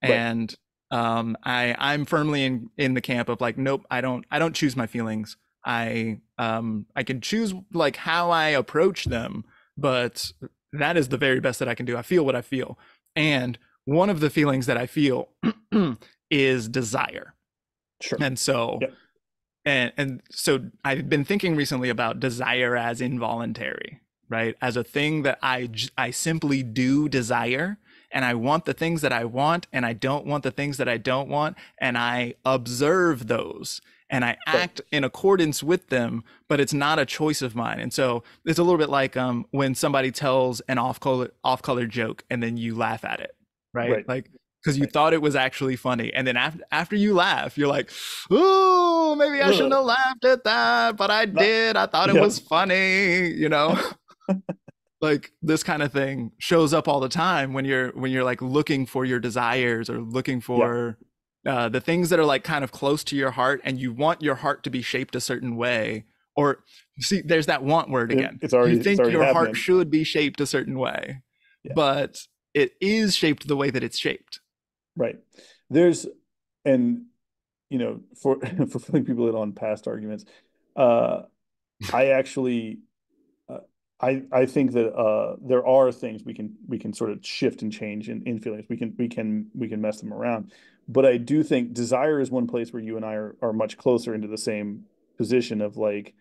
right, And I'm firmly in the camp of like, nope, I don't choose my feelings. I can choose like how I approach them, but that is the very best that I can do. I feel what I feel, and one of the feelings that I feel is desire. sure, And so yeah, and so I've been thinking recently about desire as involuntary, right? As a thing that I simply do desire, and I want the things that I want and I don't want the things that I don't want, and I observe those and I right, act in accordance with them, but it's not a choice of mine. And so it's a little bit like when somebody tells an off color joke and then you laugh at it, right? right, Like because you right. thought it was actually funny. And then after you laugh, you're like, ooh, maybe I shouldn't Ugh, have laughed at that, but I not, did. I thought it yeah, was funny, you know? Like this kind of thing shows up all the time when you're like looking for your desires or looking yeah. for the things that are like kind of close to your heart and you want your heart to be shaped a certain way. Or see, there's that want word again. It's You already it's think already your heart happening. should be shaped a certain way, Yeah, but it is shaped the way that it's shaped. right. There's and for for filling people in on past arguments, uh, I actually uh, I think that there are things we can sort of shift and change in feelings. We can mess them around, but I do think desire is one place where you and I are much closer into the same position of like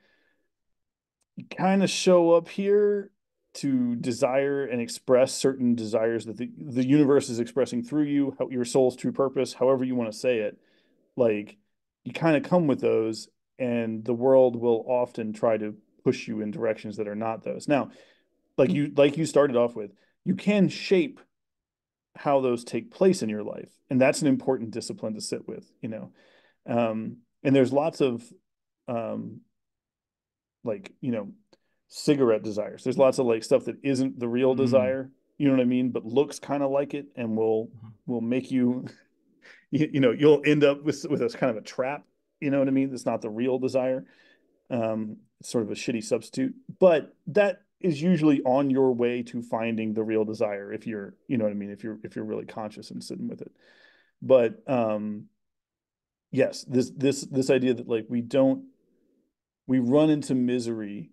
kind of show up here. to desire and express certain desires that the universe is expressing through you, how, your soul's true purpose, however you want to say it, like you kind of come with those, and the world will often try to push you in directions that are not those. Now, like you started off with, you can shape how those take place in your life, and that's an important discipline to sit with, you know. And there's lots of um, like you know cigarette desires. There's lots of like stuff that isn't the real Mm. desire, you know what I mean, but looks kind of like it, and will make you you know you'll end up with a kind of a trap, you know what I mean. It's not the real desire. It's sort of a shitty substitute, but that is usually on your way to finding the real desire if you're, you know what I mean, if you're really conscious and sitting with it. But yes, this idea that like we run into misery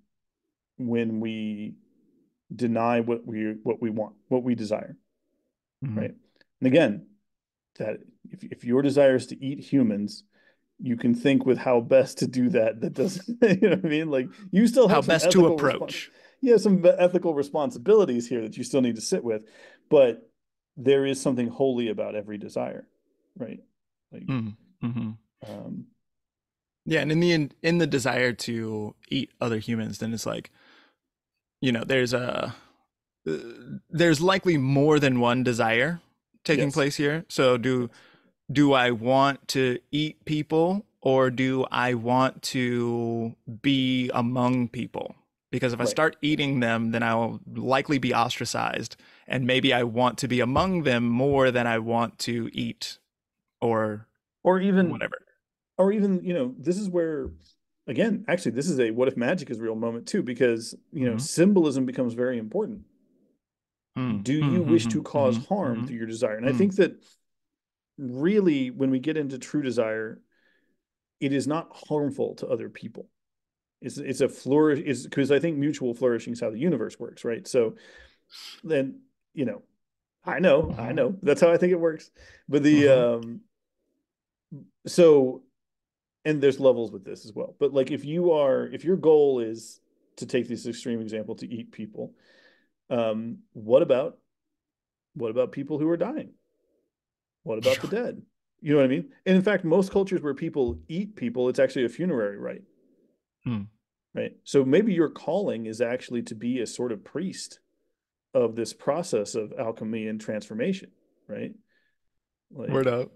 when we deny what we want, what we desire, Mhm. right? And again, that if your desire is to eat humans, you can think with how best to do that. That doesn't, you know what I mean? Like you still How have some best to ethical response. approach. You have some ethical responsibilities here that you still need to sit with, but there is something holy about every desire, right? Like, Mm. Hmm. um, Yeah, and in the desire to eat other humans, then it's like, there's uh, there's likely more than one desire taking yes, place here. So yes, do I want to eat people, or do I want to be among people? Because if I right. start eating them, then I'll likely be ostracized, and maybe I want to be among them more than I want to eat or Or even, whatever. this is where, again, actually, this is a what if magic is real moment too, because, Mm-hmm. symbolism becomes very important. Do you wish Mm-hmm. to cause Mm-hmm. harm Mm-hmm. through your desire? And I Mm. think that really, when we get into true desire, it is not harmful to other people. It's a flourish is because I think mutual flourishing is how the universe works, right? So then, you know, I Mhm. know that's how I think it works. But the Mhm. so and there's levels with this as well. But like if your goal is to take this extreme example to eat people, what about people who are dying? What about the Sure. dead? You know what I mean? And in fact, most cultures where people eat people, it's actually a funerary rite, Mm. right? So maybe your calling is actually to be a sort of priest of this process of alchemy and transformation, right? Word Like, up.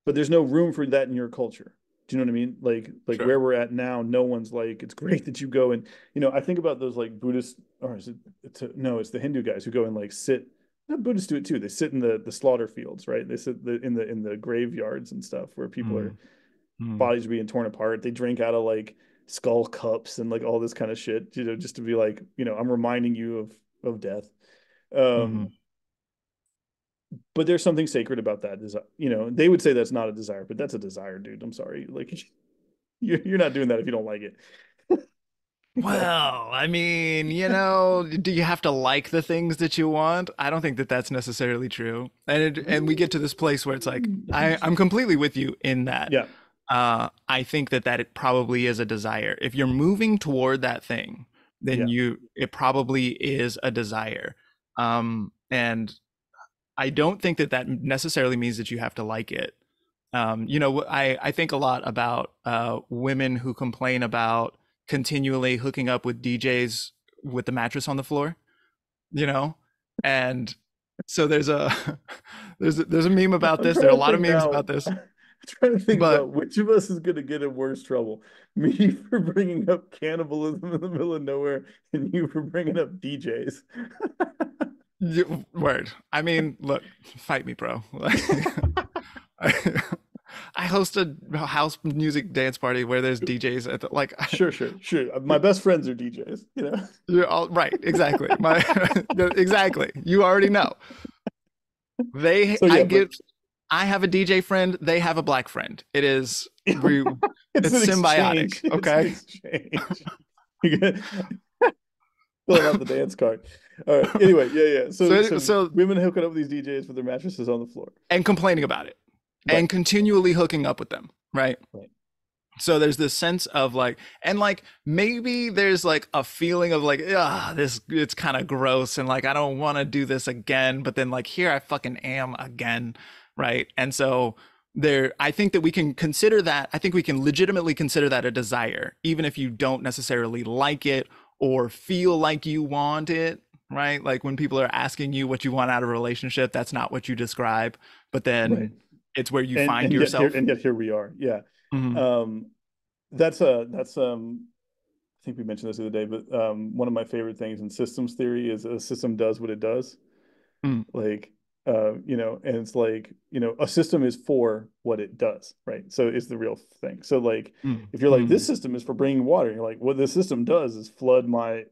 but there's no room for that in your culture. Do you know what I mean? Like Sure. where we're at now, no one's like, it's great that you go and, I think about those like Buddhist, or is it, no, it's the Hindu guys who go and like sit. No, Buddhists do it too. They sit in the slaughter fields, right? They sit in the graveyards and stuff where people are Mm. Mm. bodies are being torn apart. They drink out of like skull cups and like all this kind of shit, just to be like, I'm reminding you of death. Mhm. Um, but there's something sacred about that. They would say that's not a desire, but that's a desire, dude. I'm sorry. Like you're not doing that if you don't like it. Well, I mean, do you have to like the things that you want? I don't think that that's necessarily true. And we get to this place where it's like I'm completely with you in that. Yeah, I think that it probably is a desire. If you're moving toward that thing, then yeah, it probably is a desire. And I don't think that necessarily means that you have to like it. I think a lot about women who complain about continually hooking up with DJs with the mattress on the floor, you know, and so there's a meme about I'm this. There trying are a to lot of think memes now. about this, I'm trying to think but about which of us is going to get in worse trouble. Me for bringing up cannibalism in the middle of nowhere, and you for bringing up DJs. word. I mean, look, fight me, bro. I host a house music dance party where there's DJs at like Sure, sure, sure. My best friends are DJs. you're all right, exactly. My exactly. You already know. They So I yeah, but get I have a DJ friend, they have a black friend. We it's it's an exchange. symbiotic, It's an okay? exchange. You get filling out the dance card. All right. Anyway, yeah, yeah. So So so so women hooking up with these DJs with their mattresses on the floor. and complaining about it Right. and continually hooking up with them, right? Right. So there's this sense of like, and like maybe there's like a feeling of like, ah, this it's kind of gross, and like I don't want to do this again. But then like here I fucking am again, right? And so there, I think that we can consider that. I think we can legitimately consider that a desire, even if you don't necessarily like it or feel like you want it, right? Like when people are asking you what you want out of a relationship, that's not what you describe, but Right. then it's where you And find yourself. yet here we are. Yeah. Mhm. Um, that's I think we mentioned this the other day, but one of my favorite things in systems theory is a system does what it does. Mm, Like, and it's like, a system is for what it does, right? So it's the real thing. So like, mm, if you're like, this mm. system is for bringing water, you're like, what this system does is flood my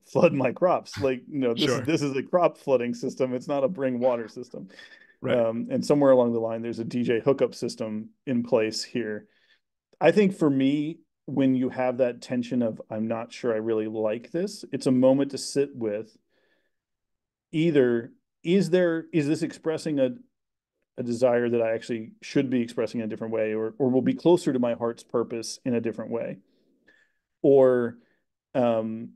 crops. Like, Sure. this is a crop flooding system. It's not a bring water system. Right. And somewhere along the line, there's a DJ hookup system in place here. I think for me, when you have that tension of I'm not sure I really like this, it's a moment to sit with either is this expressing a desire that I actually should be expressing in a different way, or will be closer to my heart's purpose in a different way, or um,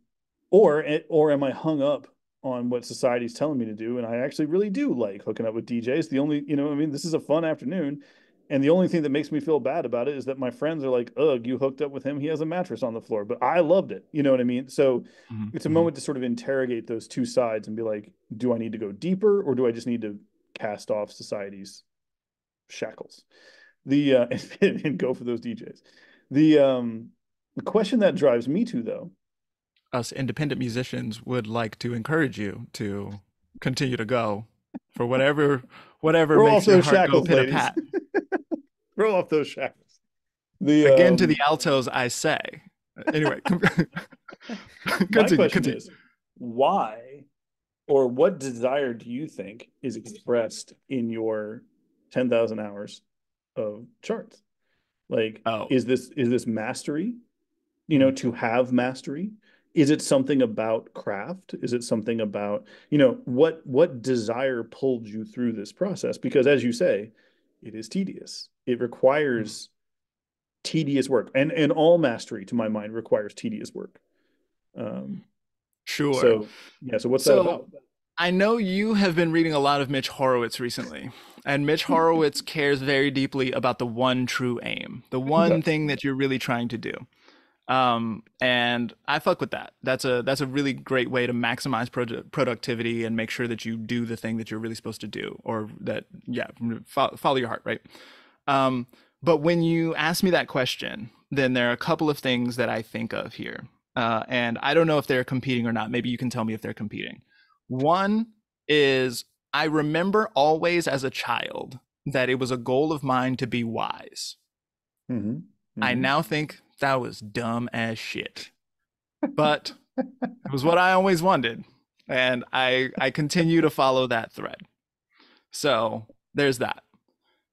or am I hung up on what society's telling me to do? And I actually really do like hooking up with DJs. The only, I mean, this is a fun afternoon. And the only thing that makes me feel bad about it is that my friends are like, ugh, you hooked up with him. He has a mattress on the floor. But I loved it. You know what I mean? So Mhm, it's a mhm. moment to sort of interrogate those two sides and be like, do I need to go deeper, or do I just need to cast off society's shackles? And go for those DJs. The um the question that drives me to, though, Us independent musicians would like to encourage you to continue to go for whatever throw off makes your those heart go shackles, pit a ladies. pat. Throw off those shackles. The Again to the altos, I say. Anyway, My continue, question continue. is, why or what desire do you think is expressed in your 10,000 hours of charts? Like, Oh, is this mastery? mm, To have mastery? Is it something about craft? Is it something about, what desire pulled you through this process? Because as you say, it is tedious. It mm. requires tedious work, and all mastery, to my mind, requires tedious work. Um, Sure. so yeah, so what's that So about? I know you have been reading a lot of Mitch Horowitz recently, and Mitch Horowitz cares very deeply about the one true aim, the He one does. thing that you're really trying to do. And I fuck with that. That's a really great way to maximize productivity and make sure that you do the thing that you're really supposed to do, or that yeah, follow your heart, right? Um, but when you ask me that question, then there are a couple of things that I think of here, and I don't know if they're competing or not. Maybe you can tell me if they're competing. One is I remember always as a child that it was a goal of mine to be wise. Mm-hmm. I Mm-hmm. now think that was dumb as shit. But it was what I always wanted. And I continue to follow that thread. So there's that.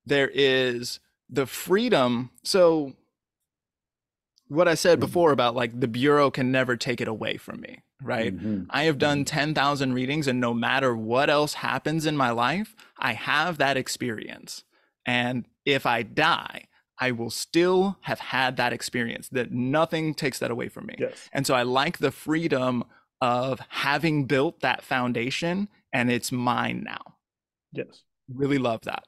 There is the freedom. So what I said before about like the Bureau can never take it away from me, right? Mm-hmm. I have Mm-hmm. done 10,000 readings, and no matter what else happens in my life, I have that experience. And if I die, I will still have had that experience, that nothing takes that away from me. Yes. And so I like the freedom of having built that foundation and it's mine now. Yes. Really love that.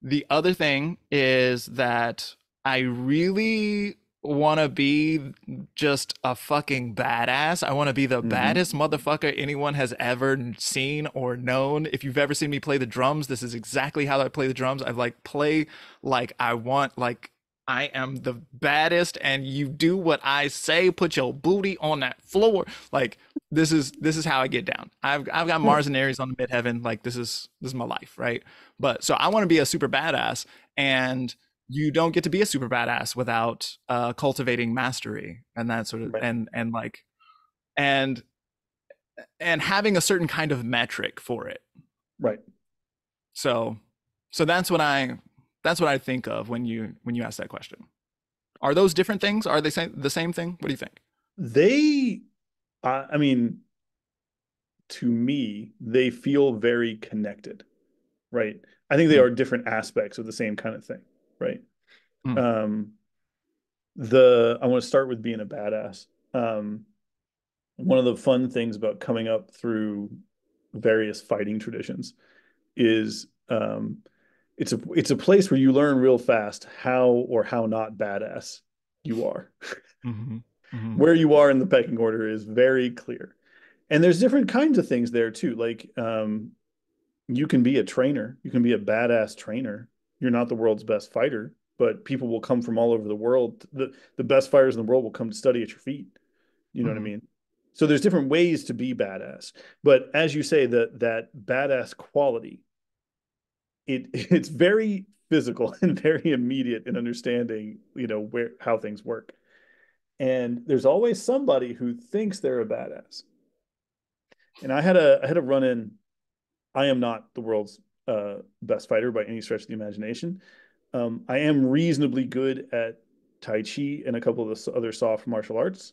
The other thing is that I really want to be just a fucking badass. I want to be the Mm-hmm. baddest motherfucker anyone has ever seen or known. If you've ever seen me play the drums, this is exactly how I play the drums. I like play like I want, like I am the baddest, and you do what I say. Put your booty on that floor. Like this is how I get down. I've got Right. Mars and Aries on the midheaven. Like this is my life, right? But so I want to be a super badass, and you don't get to be a super badass without cultivating mastery and that sort of Right. and like and and having a certain kind of metric for it. Right. So so that's what I think of when you ask that question. Are those different things? Are they the same thing? What do you think? They, I mean, to me, they feel very connected, right? I think they Mm, are different aspects of the same kind of thing, right? mm, Um, The I want to start with being a badass. Um, One of the fun things about coming up through various fighting traditions is it's a place where you learn real fast how or how not badass you are. Mm-hmm. Mm-hmm. Where you are in the pecking order is very clear. And there's different kinds of things there too. Like you can be a trainer, you can be a badass trainer. You're not the world's best fighter, but people will come from all over the world. The best fighters in the world will come to study at your feet. You know what I Mm-hmm. mean? So there's different ways to be badass. But as you say, that badass quality, it's very physical and very immediate in understanding, where how things work. And there's always somebody who thinks they're a badass. And I had a run in. I am not the world's best fighter by any stretch of the imagination. I am reasonably good at Tai Chi and a couple of the other soft martial arts,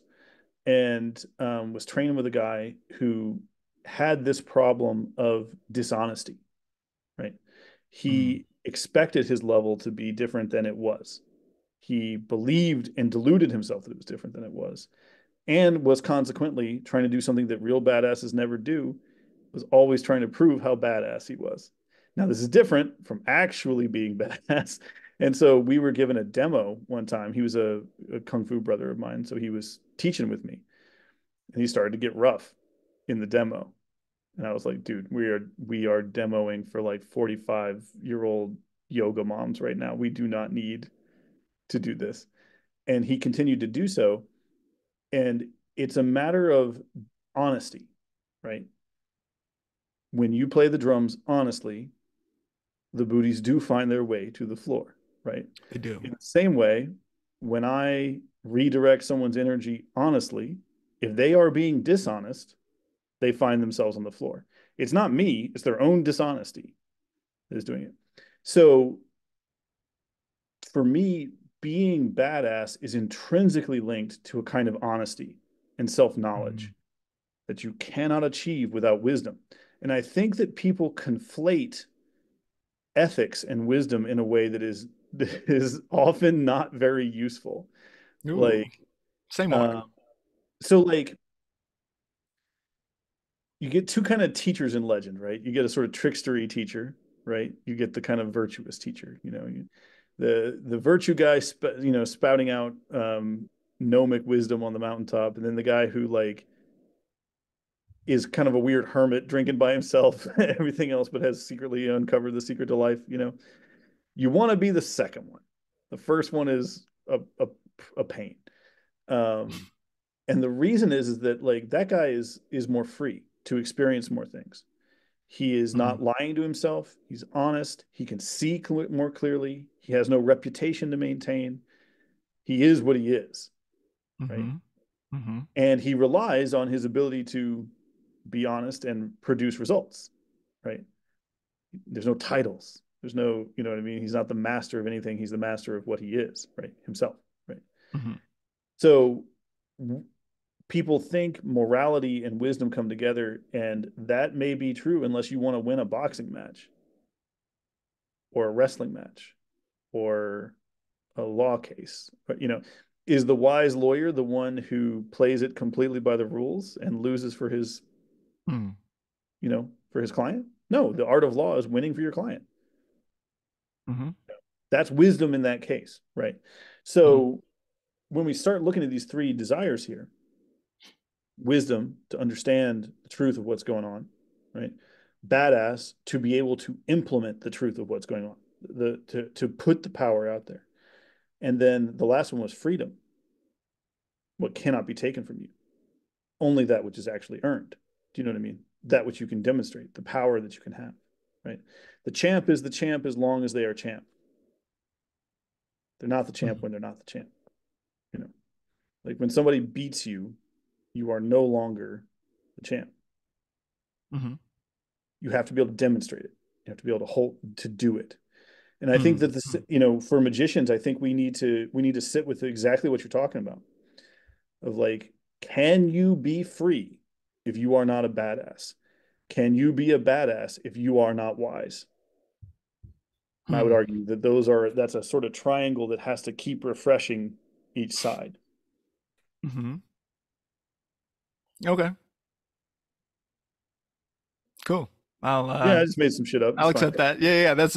and was training with a guy who had this problem of dishonesty, right? Mm-hmm. He expected his level to be different than it was. He believed and deluded himself that it was different than it was, and was consequently trying to do something that real badasses never do, was always trying to prove how badass he was. Now, this is different from actually being badass. And so we were given a demo one time. He was a kung fu brother of mine. So he was teaching with me, and he started to get rough in the demo. And I was like, dude, we are demoing for like 45-year-old yoga moms right now. We do not need to do this. And he continued to do so. And it's a matter of honesty, right? When you play the drums honestly, the booties do find their way to the floor, right? They do. In the same way, when I redirect someone's energy honestly, if they are being dishonest, they find themselves on the floor. It's not me, it's their own dishonesty that is doing it. So for me, being badass is intrinsically linked to a kind of honesty and self Mm-hmm. knowledge that you cannot achieve without wisdom. And I think that people conflate ethics and wisdom in a way that is often not very useful. Ooh, Like, say more. uh, so like you get two kind of teachers in legend, right? You get a sort of trickstery teacher, right? You get the kind of virtuous teacher, the virtue guy, spouting out gnomic wisdom on the mountaintop, and then the guy who like is kind of a weird hermit drinking by himself, everything else, but has secretly uncovered the secret to life. You want to be the second one. The first one is a pain. Um, and the reason is that like that guy is more free to experience more things. He is Mm-hmm. not lying to himself. He's honest. He can see more clearly. He has no reputation to maintain. He is what he is, right? Mm-hmm. Mm-hmm. And he relies on his ability to be honest and produce results, right? There's no titles. There's no, you know what I mean? He's not the master of anything. He's the master of what he is, right? Himself, right? Mm-hmm. So people think morality and wisdom come together, and that may be true unless you want to win a boxing match or a wrestling match or a law case. But, is the wise lawyer the one who plays it completely by the rules and loses for his client? No, the art of law is winning for your client. Mm-hmm. That's wisdom in that case, right? Mm-hmm. So when we start looking at these three desires here, wisdom to understand the truth of what's going on, right? Badass to be able to implement the truth of what's going on, to put the power out there. And then the last one was freedom, what cannot be taken from you, only that which is actually earned. Do you know what I mean? That which you can demonstrate, the power that you can have, right? The champ is the champ as long as they are champ. They're not the champ Mm-hmm. when they're not the champ. You know, like when somebody beats you, you are no longer the champ. Mm-hmm. You have to be able to demonstrate it. You have to be able to do it. And I think that this, Mm-hmm. for magicians, I think we need to sit with exactly what you're talking about. Of like, can you be free if you are not a badass? Can you be a badass if you are not wise? And I would Mm-hmm. argue that that's a sort of triangle that has to keep refreshing each side. Hmm. Okay. Cool. I'll Yeah, I just made some shit up. I'll It's fine. accept that. Yeah, yeah, that's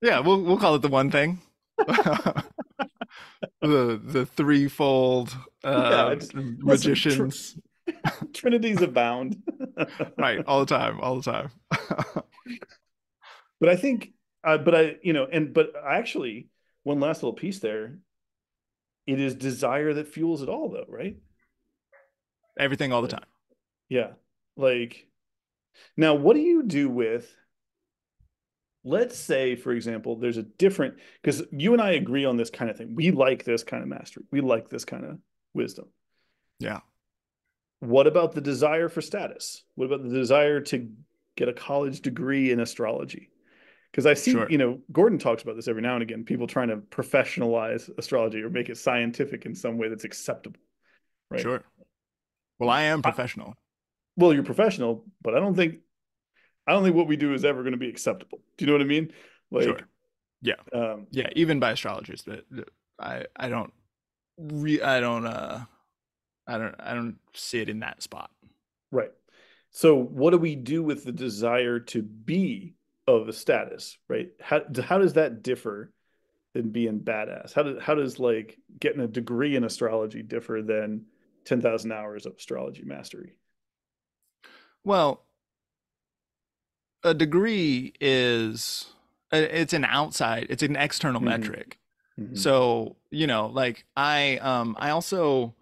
yeah, we'll call it the one thing. The threefold Yeah, it's, listen, magicians. trinities abound. Right, all the time, all the time. But I think, but I, but actually, one last little piece there. It is desire that fuels it all, though, right? Everything all the Like, time. yeah. Like, now, what do you do with, let's say, for example, there's a different, because you and I agree on this kind of thing. We like this kind of mastery. We like this kind of wisdom. Yeah, What about the desire for status? What about the desire to get a college degree in astrology? Because I see, sure, Gordon talks about this every now and again, people trying to professionalize astrology or make it scientific in some way that's acceptable, right? sure. Well, I am I, professional. well, you're professional, but I don't think what we do is ever going to be acceptable. Do you know what I mean? Like, Sure. Yeah. um, Yeah, even by astrologers, but I don't re I don't see it in that spot. right. So, what do we do with the desire to be of a status, right? How does that differ than being badass? How does like getting a degree in astrology differ than 10,000 hours of astrology mastery? Well, a degree is it's an outside, it's an external Hmm. metric. Hmm. So, like I also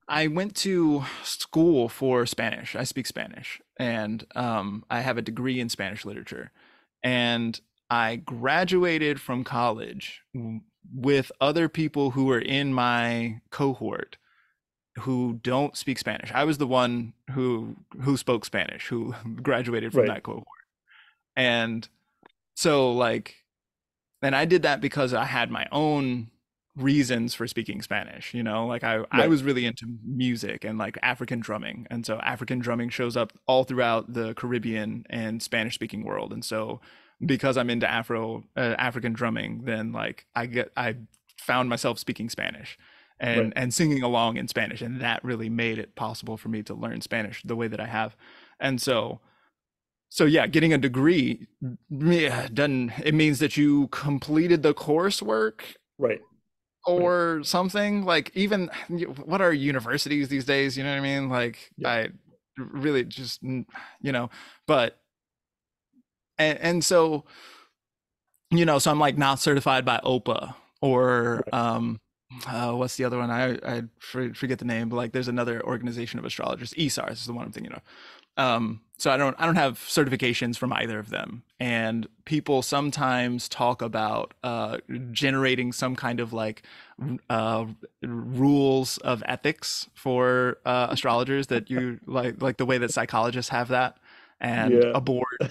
I went to school for Spanish. I speak Spanish, and I have a degree in Spanish literature. And I graduated from college with other people who were in my cohort who don't speak Spanish. I was the one who spoke Spanish, who graduated from Right, that cohort. And so like and I did that because I had my own reasons for speaking Spanish, like I right, was really into music and like African drumming. And so African drumming shows up all throughout the Caribbean and Spanish speaking world. And so because I'm into African drumming, then like I found myself speaking Spanish right. and singing along in Spanish. And that really made it possible for me to learn Spanish the way that I have. And so yeah, getting a degree, yeah, doesn't it means that you completed the coursework Right. Right. or something? Like even what are universities these days? You know what I mean? Like Yep. I really just but and so so I'm like not certified by OPA or Right. what's the other one? I forget the name, but like there's another organization of astrologers. ESARS is the one I'm thinking of. So I don't have certifications from either of them. And people sometimes talk about generating some kind of like uh, rules of ethics for astrologers that you like the way that psychologists have that and Yeah. a board,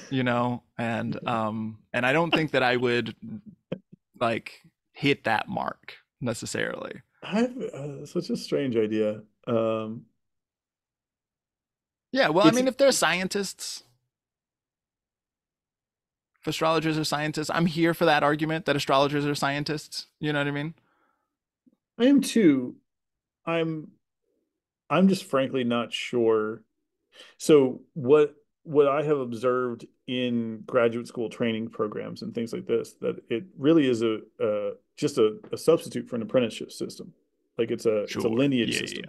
and I don't think that I would like hit that mark necessarily. I've such a strange idea. Yeah, well, I It's mean, if they're scientists, if astrologers are scientists, I'm here for that argument that astrologers are scientists. You know what I mean? I am too. I'm I'm just frankly not sure. So what I have observed in graduate school training programs and things like this, that it really is just a substitute for an apprenticeship system. Like it's a Sure. lineage Yeah, yeah, system,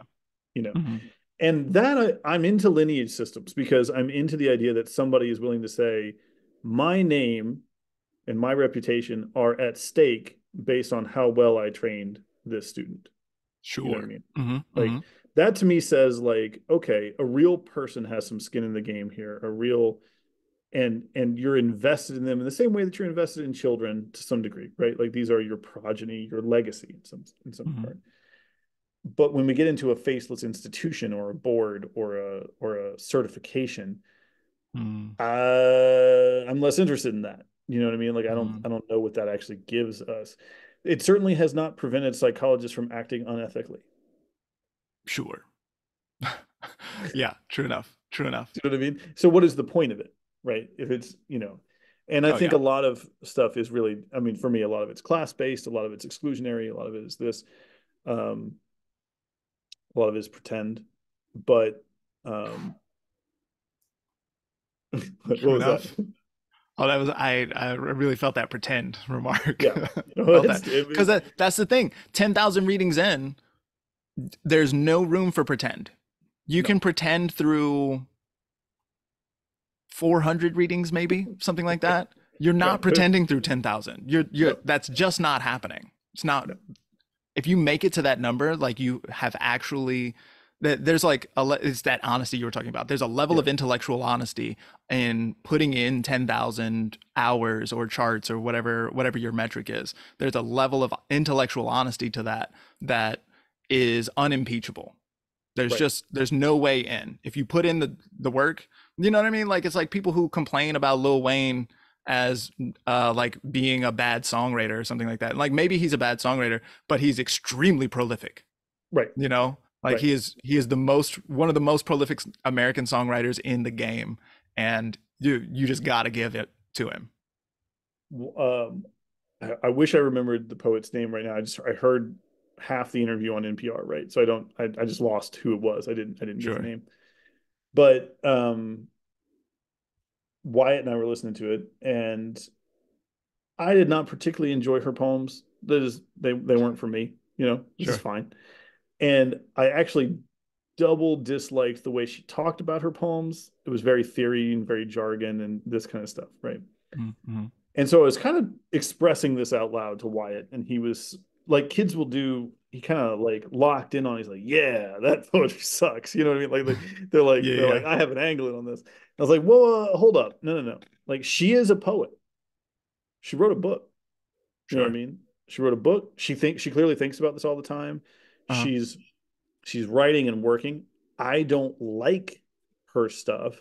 you know. yeah. Hmm. And that I'm into lineage systems because I'm into the idea that somebody is willing to say, my name and my reputation are at stake based on how well I trained this student. You know what I Sure. mean? Hmm. Hmm. Like that to me says like, okay, a real person has some skin in the game here, a real and you're invested in them in the same way that you're invested in children to some degree, right? Like these are your progeny, your legacy in some Hmm. part. But when we get into a faceless institution or a board or a certification, Hmm. I'm less interested in that. You know what I mean? Like I don't Hmm. I don't know what that actually gives us. It certainly has not prevented psychologists from acting unethically. Sure. Yeah, true enough. True enough. Do you know what I mean? So what is the point of it, right? If it's And I Oh think yeah. a lot of stuff is really, I mean, for me, a lot of it's class based, a lot of it's exclusionary, a lot of it is this, um, a lot of it is pretend. But um, what True was that? enough. Oh, that was I really felt that pretend remark. Yeah, Felt that it's because that's the thing. 10,000 readings in, there's no room for pretend. You no, can pretend through 400 readings, maybe something like that. You're right, not pretending through 10,000. You're no, that's just not happening. It's not. no, If you make it to that number, like you have actually, there's like it's that honesty you were talking about. There's a level yeah, of intellectual honesty in putting in 10,000 hours or charts or whatever your metric is. There's a level of intellectual honesty to that that is unimpeachable. right, There's no way in. If you put in the work, you know what I mean? Like it's like people who complain about Lil Wayne as like being a bad songwriter or something like that. Like maybe he's a bad songwriter, but he's extremely prolific, right, you know? Like right. he is the most one of the most prolific American songwriters in the game, and you just got to give it to him. Um, I wish I remembered the poet's name right now. I heard half the interview on NPR, right? So I don't. I just lost who it was. I didn't get the Sure. name. But Wyatt and I were listening to it, and I did not particularly enjoy her poems. They weren't for me. You know, this is Sure. fine. And I actually double disliked the way she talked about her poems. It was very theory and very jargon and this kind of stuff, right? Mm-hmm. And so I was kind of expressing this out loud to Wyatt, and he was like, kids will do. He kind of like locked in on. He's like, "Yeah, that poetry sucks." You know what I mean? Yeah, they're yeah. like, "I have an angle in on this." I was like, "Well, hold up, no, no, no. Like, she is a poet. She wrote a book. You know what I Sure. mean? She wrote a book. She clearly thinks about this all the time. Uh-huh. She's she's writing and working. I don't like her stuff,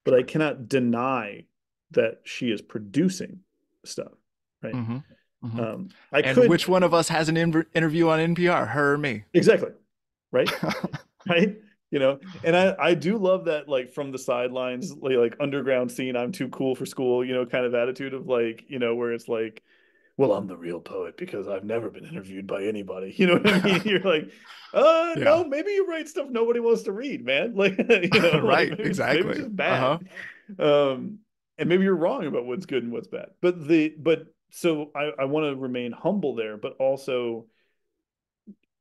but I Sure. cannot deny that she is producing stuff, right? Mm-hmm. Mm-hmm. I And could which one of us has an interview on NPR? Her or me? exactly, right, right. You know, and I do love that, like, from the sidelines, like underground scene. I'm too cool for school, you know, kind of attitude of, like, you know, where it's like, well, I'm the real poet because I've never been interviewed by anybody. You know what I mean? You're like, Yeah. no, maybe you write stuff nobody wants to read, man. Like, you know, like Right. maybe it's Exactly. just Uh-huh. bad. Um, and maybe you're wrong about what's good and what's bad. But so I want to remain humble there, but also,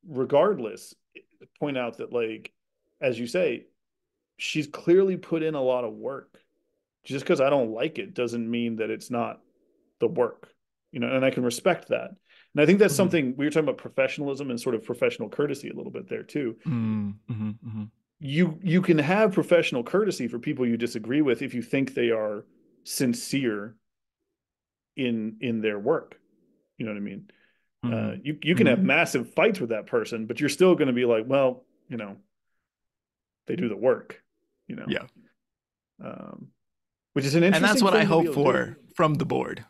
regardless, point out that, like, as you say, she's clearly put in a lot of work. Just because I don't like it doesn't mean that it's not the work, you know, and I can respect that. And I think that's Mm-hmm. something we were talking about, professionalism and sort of professional courtesy a little bit there too. Mm-hmm. Mm-hmm. You can have professional courtesy for people you disagree with if you think they are sincere in their work. You know what I mean? Mm-hmm. You can Mm-hmm. have massive fights with that person, but you're still going to be like, well, you know, they do the work, you know, Yeah. um, which is an And that's interesting what I thing to be hope able to do. for from the board.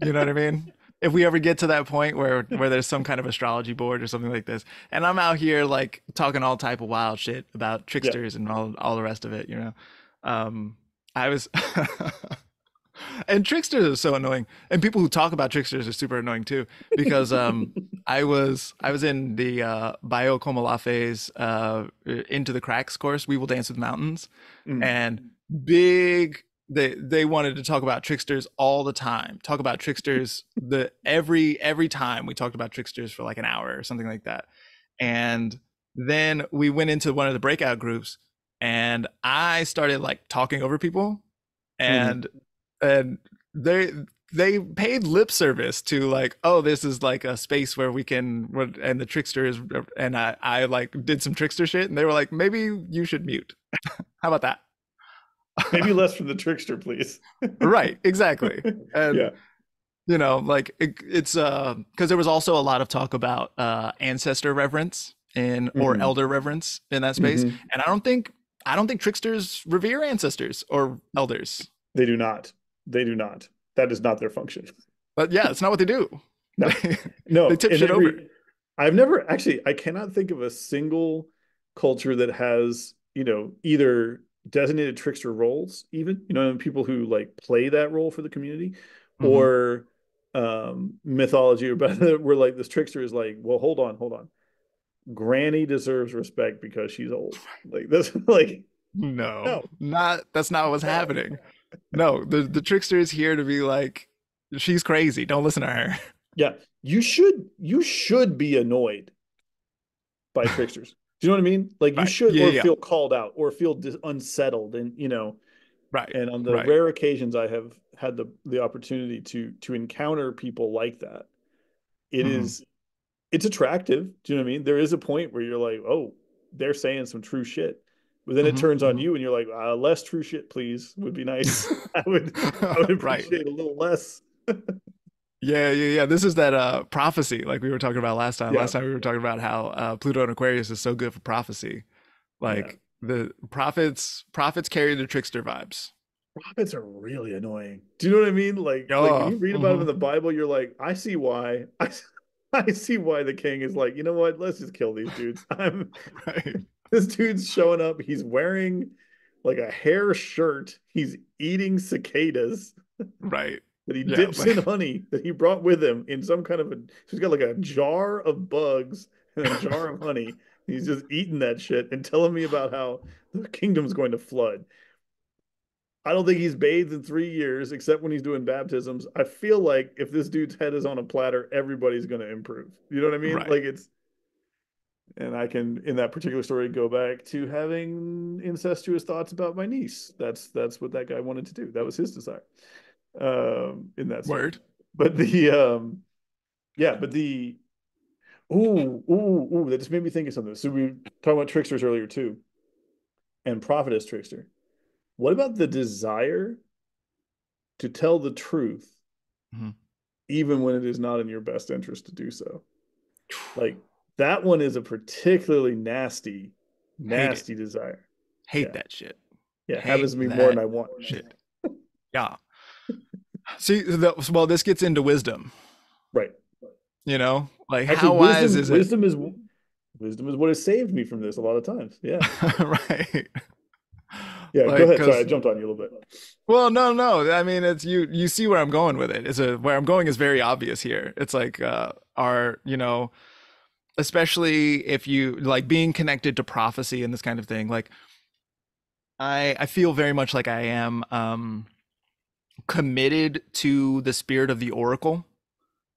You know what I mean? If we ever get to that point where there's some kind of astrology board or something like this, and I'm out here like talking all type of wild shit about Yeah. tricksters and all the rest of it, you know. Um, I was and tricksters are so annoying, and people who talk about tricksters are super annoying too. Because I was in the Bio Comalafe's Into the Cracks course. We will dance with mountains, Mm. and big they wanted to talk about tricksters all the time. Talk about tricksters the every time we talked about tricksters for like an hour or something like that. And then we went into one of the breakout groups, and I started like talking over people, Mm-hmm. and and they they paid lip service to like, oh, this is like a space where we can, and the trickster is, and I like did some trickster shit, and they were like, maybe you should mute. How about that? Maybe less from the trickster, please. Right, exactly. And Yeah. like it's because there was also a lot of talk about ancestor reverence in or Mm-hmm. elder reverence in that space, Mm-hmm. and I don't think tricksters revere ancestors or elders. They do not. They do not. That is not their function. But yeah, it's not what they do. No, they they no. tip In shit over. I've never actually, I cannot think of a single culture that has, you know, either designated trickster roles, even, and people who like play that role for the community, Mm-hmm. or mythology about where like this trickster is like, well, hold on. Granny deserves respect because she's old. Like this, like, No, no, not that's not what's no. happening. No, the trickster is here to be like, she's crazy. Don't listen to her. Yeah, you should be annoyed by tricksters. Do you know what I mean? Like you Right. should, Yeah, or yeah. feel called out, or feel unsettled, and Right. and on the Right. rare occasions I have had the opportunity to encounter people like that, it Mm-hmm. is it's attractive. Do you know what I mean? There is a point where you're like, oh, they're saying some true shit. But then it Mm-hmm. turns on Mm-hmm. you and you're like, less true shit, please, would be nice. I would Right. appreciate a little less. Yeah, yeah, yeah. This is that prophecy like we were talking about last time. Yeah. Last time we were talking about how Pluto and Aquarius is so good for prophecy. Yeah. Like the prophets carry the trickster vibes. Prophets are really annoying. Do you know what I mean? Like when Oh, you read about them hmm. in the Bible, you're like, I see why. I see why the king is like, you know what? Let's just kill these dudes. I'm Right, This dude's showing up. He's wearing like a hair shirt. He's eating cicadas right. that he Yeah, dips in like honey that he brought with him in some kind of a. He's got like a jar of bugs and a jar of honey. He's just eating that shit and telling me about how the kingdom's going to flood. I don't think he's bathed in 3 years, except when he's doing baptisms. I feel like if this dude's head is on a platter, everybody's going to improve. You know what I mean? right. Like it's, and I can, in that particular story, go back to having incestuous thoughts about my niece. That's what that guy wanted to do. That was his desire, in that story. Word. But yeah, but the ooh, that just made me think of something. So we were talking about tricksters earlier too, and prophetess trickster. What about the desire to tell the truth, Mhm. even when it is not in your best interest to do so? Like that one is a particularly nasty, Hate it. nasty desire. Hate Yeah. that shit. Yeah. Hate Happens to me more than that I want. shit. Yeah. See, well, this gets into wisdom. Right. Like Actually, how wise is it? wisdom is what has saved me from this a lot of times. Yeah. Right. Yeah. Go Like, ahead. Sorry, I because jumped on you a little bit. well, no, no. I mean, it's you see where I'm going with it. Where I'm going is very obvious here. It's like our, especially if you like being connected to prophecy and this kind of thing. Like I feel very much like I am committed to the spirit of the oracle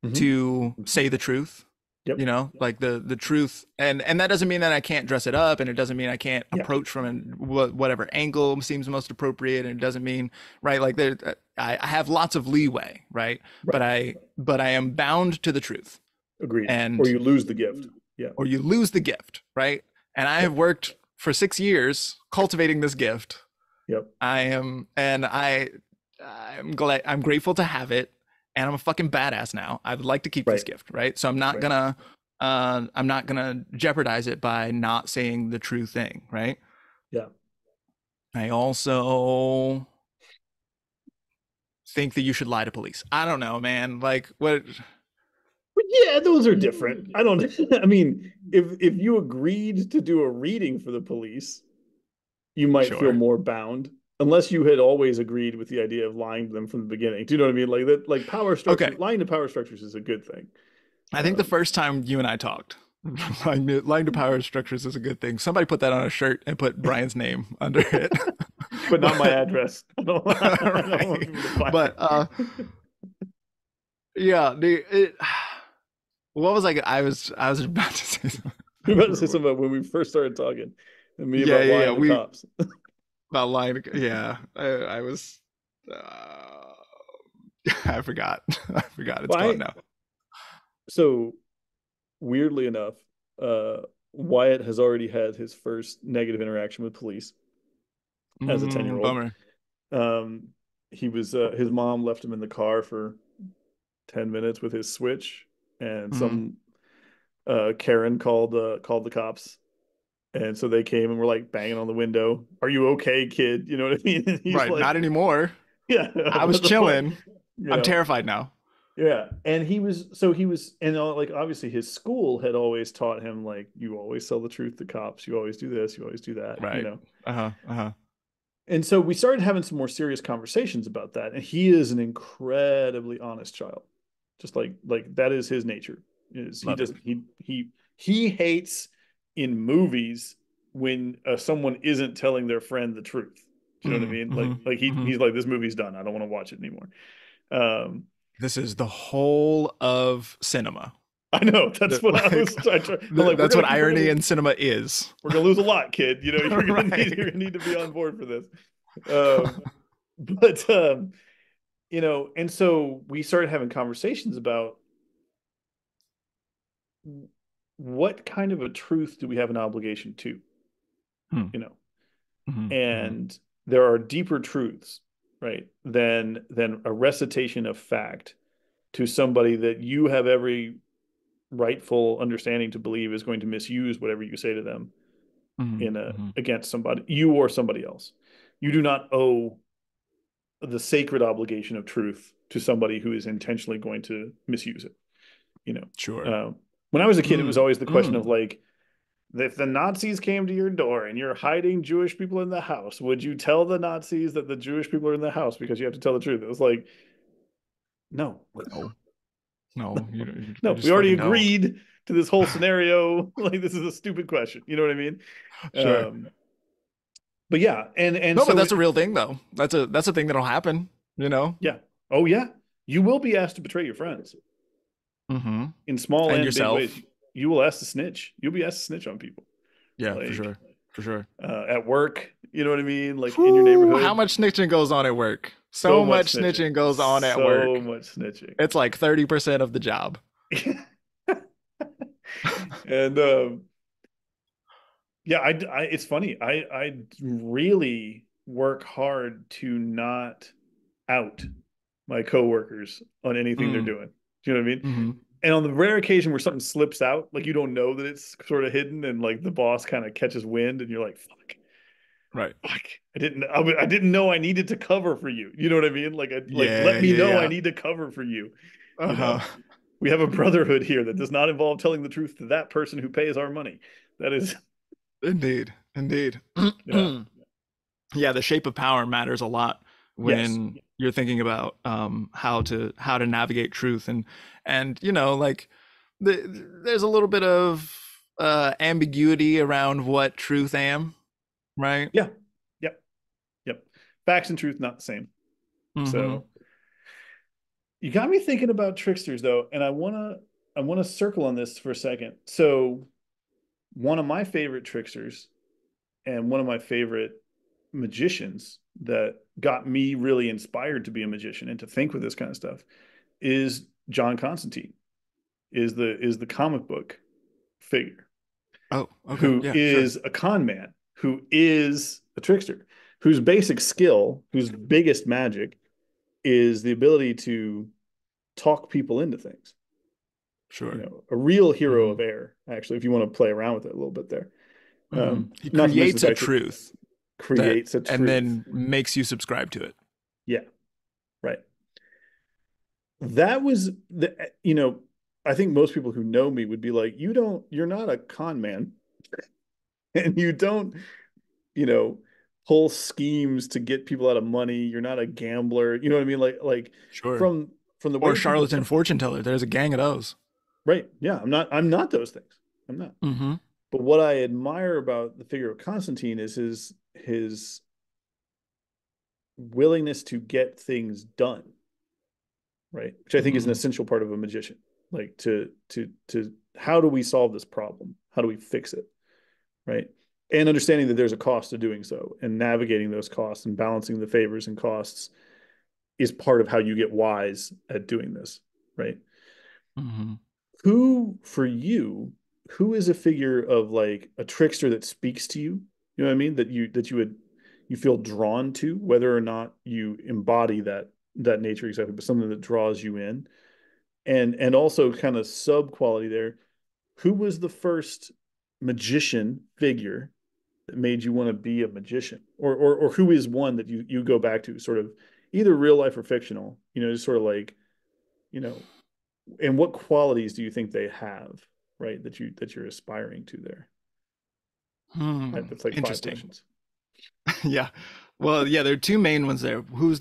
Mm-hmm. to say the truth. Yep. Like the truth, and that doesn't mean that I can't dress it up, and it doesn't mean I can't Yeah. approach from whatever angle seems most appropriate, and it doesn't mean right like there I have lots of leeway, right? But Right. I am bound to the truth, Agreed. Or and you lose the gift. Yeah. or you lose the gift, right? And I have Yep. worked for 6 years cultivating this gift. Yep. I am, and I'm grateful to have it, and I'm a fucking badass now. I would like to keep this Right. gift, right? So Right. I'm not gonna jeopardize it by not saying the true thing, right? Yeah. I also think that you should lie to police. I don't know, man. Like what? But yeah, those are different. I don't. I mean, if you agreed to do a reading for the police, you might feel Sure. more bound, unless you had always agreed with the idea of lying to them from the beginning. Do you know what I mean? Like that, like power structure, Okay. lying to power structures is a good thing. I think the Um, first time you and I talked, lying to power structures is a good thing. Somebody put that on a shirt and put Brian's name under it. but not my But address. I don't want right. people to find But it. yeah, what was I was about to say something. I You're don't about to say remember. something about when we first started talking, and me Yeah, about yeah, yeah. lying to We cops. about lying. Yeah, I was. Uh, I forgot. I forgot. It's gone Why? now. So weirdly enough, uh, Wyatt has already had his first negative interaction with police as a 10 year old. Bummer. Um, he was his mom left him in the car for 10 minutes with his switch, and Mm, some Karen called the cops, and so they came and were like banging on the window. Are you okay, kid? You know what I mean? And he's right. like, Not anymore. yeah, I was what the fuck? chilling. You I'm know? terrified now. Yeah, and he was, and like obviously his school had always taught him like you always tell the truth to cops, you always do this, you always do that, Right. Uh huh. Uh huh. And so we started having some more serious conversations about that. And he is an incredibly honest child. Just like that is his nature. Is he Love it. doesn't he hates in movies when someone isn't telling their friend the truth. Do you know what I Mm, mean? hmm Like hmm he's like, this movie's done. I don't want to watch it anymore. Um, This is the whole of cinema. I know that's what I Like, was. I'm like, that's what irony in cinema is. we're gonna lose a lot, kid. You know, you're Right. gonna need to be on board for this. Um, but and so we started having conversations about what kind of a truth do we have an obligation to, Hmm. you know, hmm hmm and there are deeper truths, right, than a recitation of fact to somebody that you have every rightful understanding to believe is going to misuse whatever you say to them hmm in a hmm against somebody, you or somebody else. You do not owe the sacred obligation of truth to somebody who is intentionally going to misuse it. You know, Sure. uh, when I was a kid, it was Mm, always the question of mm. like, if the Nazis came to your door and you're hiding Jewish people in the house, would you tell the Nazis that the Jewish people are in the house because you have to tell the truth? It was like, no, No, no, you no, we just already fucking don't. agreed to this whole scenario. Like, this is a stupid question. You know what I mean? Sure. Um, but yeah, and No, but so that's a real thing though. That's a thing that'll happen, you know? yeah, oh yeah, you will be asked to betray your friends hmm in small And and big ways. yourself. You will ask to snitch. You'll be asked to snitch on people, Yeah, for like sure. For sure. at work. You know what I mean? Like in your Whew, how neighborhood. much snitching goes on at work? So So much much snitching. snitching goes on at So work. much snitching. It's like 30% of the job. And yeah, it's funny. I really work hard to not out my coworkers on anything they're Mm, doing. Do you know what I mean? hmm And on the rare occasion where something slips out, like you don't know that it's sort of hidden, and like the boss kind of catches wind, and you're like, "Fuck, Right. fuck, I didn't know I needed to cover for you." You know what I mean? Like let Yeah, me yeah, know I yeah. need to cover for you. You Uh-huh. know, we have a brotherhood here that does not involve telling the truth to that person who pays our money. That is, Indeed. Indeed. yeah, Yeah, the shape of power matters a lot yes, when you're thinking about how to navigate truth and like there's a little bit of ambiguity around what truth am, right? yeah, yep, yep. Facts and truth not the same. Mm-hmm. So you got me thinking about tricksters though, and I wanna circle on this for a second. So one of my favorite tricksters and one of my favorite magicians that got me really inspired to be a magician and to think with this kind of stuff is John Constantine, is the comic book figure Oh, okay. who Yeah, sure. is a con man, who is a trickster, whose basic skill, whose biggest magic is the ability to talk people into things. Sure. A real hero Mm-hmm. of air, actually, if you want to play around with it a little bit there. Mm-hmm. He Not to mention creates the a fact that truth that creates a and truth. then makes you subscribe to it. Yeah, right. That was I think most people who know me would be like, you're not a con man, and you don't, you know, pull schemes to get people out of money. You're not a gambler. You know what I mean? Like Sure. from the way Or that people charlatan talk, fortune teller. There's a gang of those. right? Yeah, I'm not those things. I'm not. Mm-hmm. But what I admire about the figure of Constantine is his willingness to get things done, right? Which I think is an Mm-hmm. essential part of a magician. Like to how do we solve this problem? How do we fix it? Right. And understanding that there's a cost to doing so and navigating those costs and balancing the favors and costs is part of how you get wise at doing this. Right. Mm-hmm. Who for you, who is a figure of like a trickster that speaks to you? You know what I mean? You feel drawn to, whether or not you embody that nature exactly, but something that draws you in. And also kind of sub quality there. Who was the first magician figure that made you want to be a magician? Or who is one that you go back to, sort of either real life or fictional, just sort of like, you know, and what qualities do you think they have, right? That you're aspiring to there. Hmm. Right? That's like five Interesting. questions. Yeah. Well, yeah, there are two main ones there. Yeah. Who's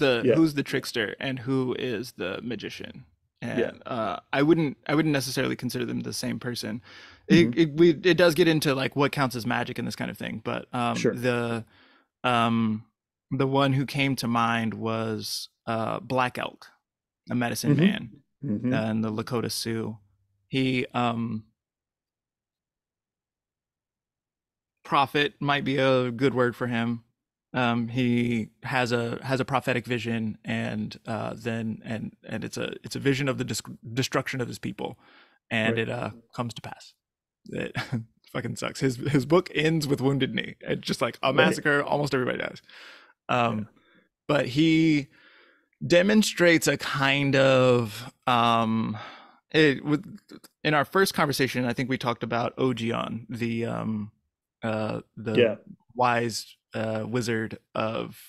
the trickster and who is the magician? Yeah. And I wouldn't necessarily consider them the same person. Hmm. It does get into like what counts as magic and this kind of thing, but Sure. um the one who came to mind was Black Elk, a medicine Hmm. man, Hmm. in the Lakota Sioux. He prophet might be a good word for him. He has a prophetic vision, and it's a vision of the destruction of his people, and Right. it comes to pass. It fucking sucks. His book ends with Wounded Knee. It's just like a Right. massacre. Almost everybody dies. Yeah. Um, but he demonstrates a kind of in our first conversation, I think we talked about Ogion, the Yeah. wise wizard of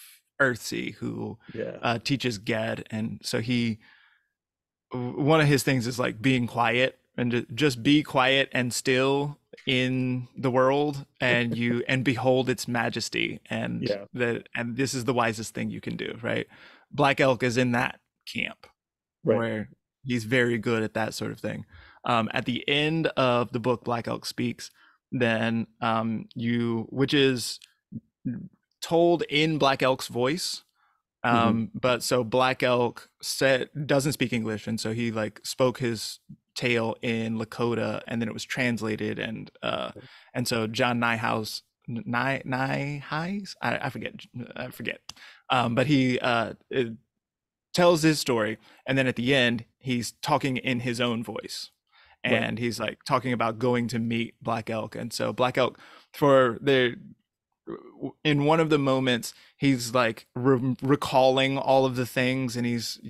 Earthsea who Yeah. teaches Gad, and so he one of his things is like being quiet and just be quiet and still in the world, and you and behold its majesty, Yeah. and this is the wisest thing you can do, right? Black Elk is in that camp Right. where he's very good at that sort of thing. At the end of the book Black Elk Speaks, then which is told in Black Elk's voice. Hmm. But so Black Elk doesn't speak English, and so he like spoke his tale in Lakota, and then it was translated, and so John Nyhouse, Nyheis, I forget, but he it tells his story, and then at the end he's talking in his own voice, Right. and he's like talking about going to meet Black Elk, and so Black Elk for the in one of the moments he's like recalling all of the things, and he's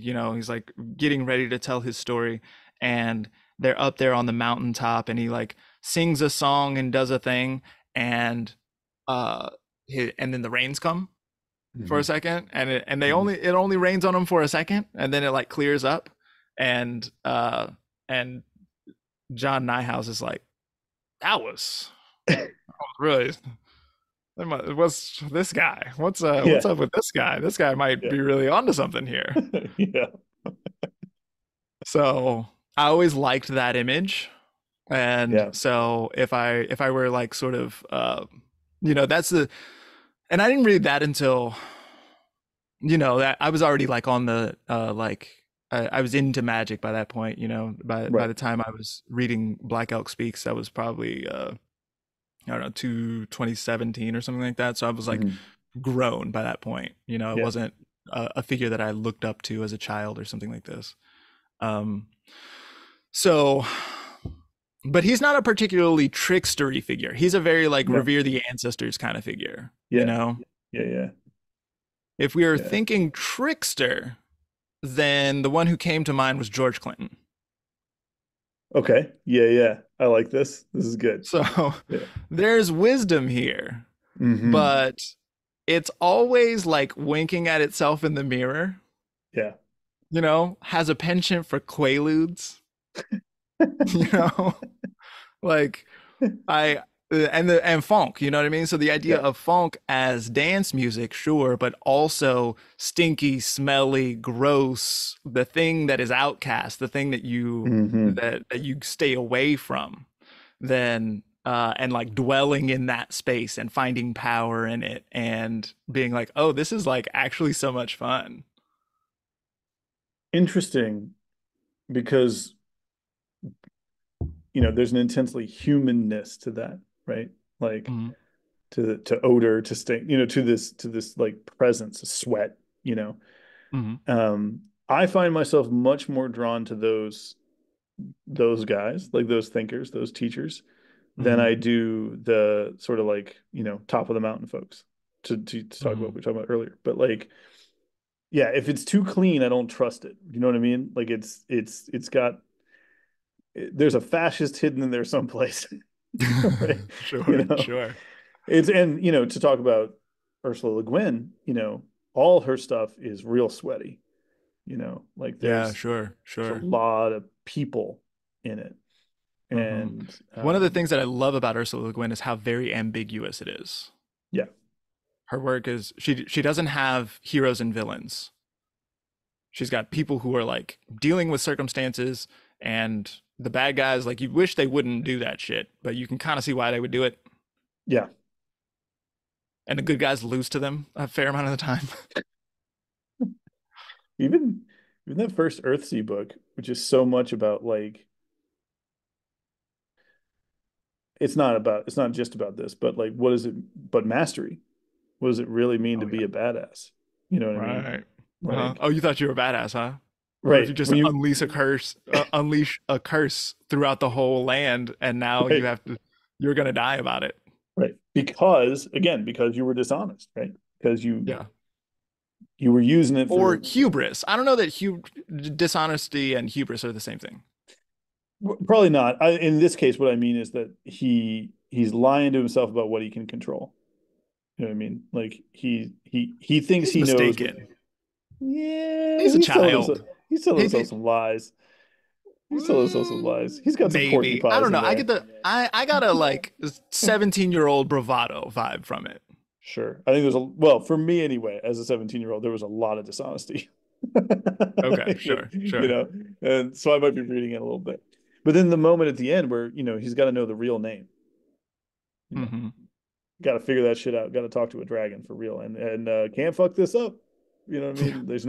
like getting ready to tell his story, and they're up there on the mountaintop, and he like sings a song and does a thing, and uh and then the rains come for a Hmm. second, and Hmm. it only rains on him for a second, and then it like clears up, and John Nyhouse is like, that was really, what's this guy? What's Yeah. up with this guy? This guy might Yeah. be really onto something here. Yeah. So I always liked that image, and Yeah. so if I were like sort of that's the and I didn't read that until that I was already like on the like I was into magic by that point. By Right. the time I was reading Black Elk Speaks, that was probably I don't know, 2017 or something like that. So I was like Hmm. grown by that point. It Yeah. wasn't a figure that I looked up to as a child or something like this. Um, so, but he's not a particularly trickstery figure. He's a very like No. revere the ancestors kind of figure. Yeah. Yeah. Yeah. If we are Yeah. thinking trickster, then the one who came to mind was George Clinton. Okay. Yeah. Yeah. I like this. This is good. So Yeah. there's wisdom here, Hmm. but it's always like winking at itself in the mirror, Yeah. has a penchant for quaaludes, you know, like I and funk, you know what I mean? So the idea Yeah. of funk as dance music, sure, but also stinky, smelly, gross, the thing that is outcast, the thing that Hmm. you stay away from, then and like dwelling in that space and finding power in it and being like, oh, this is like actually so much fun. Interesting because, there's an intensely humanness to that, right? Like Mhm. to odor, to stink, to this like presence, sweat, you know. Mhm. I find myself much more drawn to those guys, like those thinkers, those teachers, than Mhm. I do the sort of like, top of the mountain folks to talk about what Mhm. we talked about earlier. But like, yeah, if it's too clean, I don't trust it. You know what I mean? Like it's got there's a fascist hidden in there someplace. Right? You Sure, know, sure. it's and to talk about Ursula Le Guin, all her stuff is real sweaty. Like Yeah, there's sure, a sure. lot of people in it, Hmm. and One of the things that I love about Ursula Le Guin is how very ambiguous it is. yeah, Her work is she doesn't have heroes and villains. She's got people who are like dealing with circumstances, and the bad guys, like, you wish they wouldn't do that shit, but you can kind of see why they would do it. Yeah. And the good guys lose to them a fair amount of the time. Even even that first Earthsea book, which is so much about like it's not just about this, but like what is it but mastery? What does it really mean to Oh be yeah. a badass? You know what I mean? Right. Uh-huh. Like Oh, you thought you were a badass, huh? Or if right you just when you unleash a curse throughout the whole land, and now right you're gonna die about it. right because again because you were dishonest, right? Because Yeah. you were using it Or for hubris. I don't know that dishonesty and hubris are the same thing. probably not. In this case, what I mean is that he's lying to himself about what he can control. You know what I mean? Like he thinks He's he knows what. mistaken. Yeah, He's a child. he's telling He, himself some lies. He's telling himself some lies. He's got some maybe. I porcupines don't in know. there. I got a like 17-year-old bravado vibe from it. Sure. I think there's a well, for me anyway, as a 17-year-old, there was a lot of dishonesty. Okay, you, sure, you sure. know, and so I might be reading it a little bit. But then the moment at the end where, he's got to know the real name. You know, Hmm. got to figure that shit out. Got to talk to a dragon for real, and can't fuck this up. You know what I Yeah. mean? There's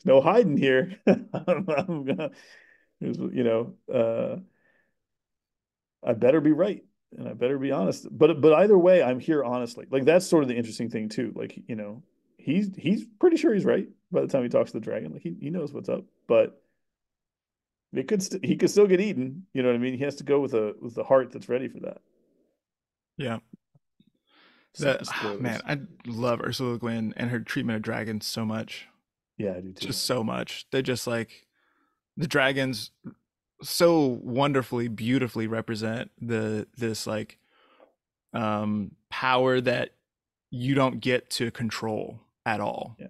no hiding here. I'm gonna, I better be right and I better be honest. But either way, I'm here honestly. Like that's sort of the interesting thing too. Like he's pretty sure he's right by the time he talks to the dragon. Like he knows what's up, but he could still get eaten. You know what I mean? He has to go with a heart that's ready for that. Yeah. Man, Spoilers. I love Ursula Le Guin and her treatment of dragons so much. Yeah, I do too. Just so much. They just like the dragons so wonderfully, beautifully represent this like power that you don't get to control at all. Yeah.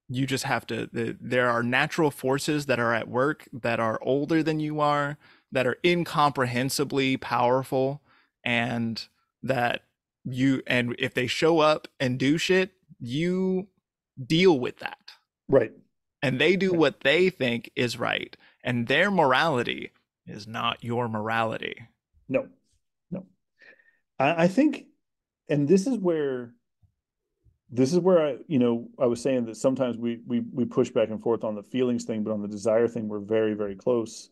You just have to there are natural forces that are at work that are older than you are, that are incomprehensibly powerful, and that and if they show up and do shit, you deal with that. Right. And they do Right. what they think is right, and their morality is not your morality. No. No. I think, and this is where I was saying that sometimes we push back and forth on the feelings thing, but on the desire thing, we're very, very close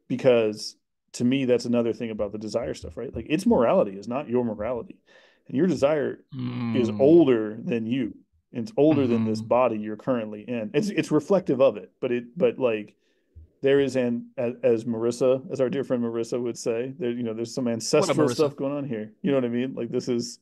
because to me, that's another thing about the desire stuff, right? Like its morality is not your morality. And your desire is Mm. older than you. It's older than this Hmm. body you're currently in. It's reflective of it, but like there is as Marissa, as our dear friend Marissa would say, there's some What up, ancestral Marissa? stuff going on here. You know what I mean? Like this is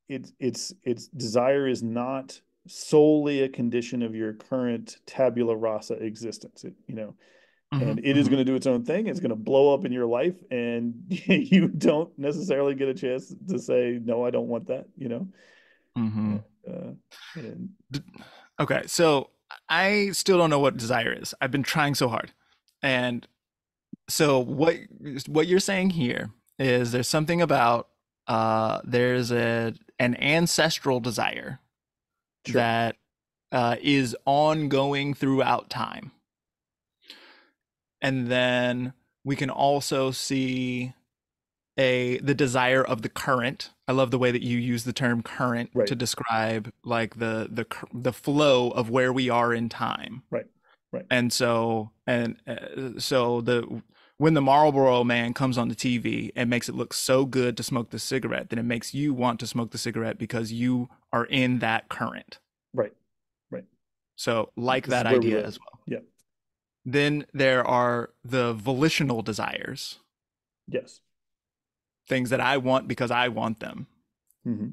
it's desire is not solely a condition of your current tabula rasa existence. Hmm. And it is Hmm. going to do its own thing. It's going to blow up in your life, and you don't necessarily get a chance to say no. I don't want that. Hmm. Uh, and Okay, so I still don't know what desire is. I've been trying so hard. And so what you're saying here is there's something about there's an ancestral desire sure, that is ongoing throughout time. And then we can also see the desire of the current. I love the way that you use the term current right, to describe like the flow of where we are in time. right, right, And so the when the Marlboro Man comes on the TV and makes it look so good to smoke the cigarette, then it makes you want to smoke the cigarette because you are in that current. right, right. So like This is that where we idea live. as well. Yeah. Then there are the volitional desires, Yes. things that I want because I want them. Hmm.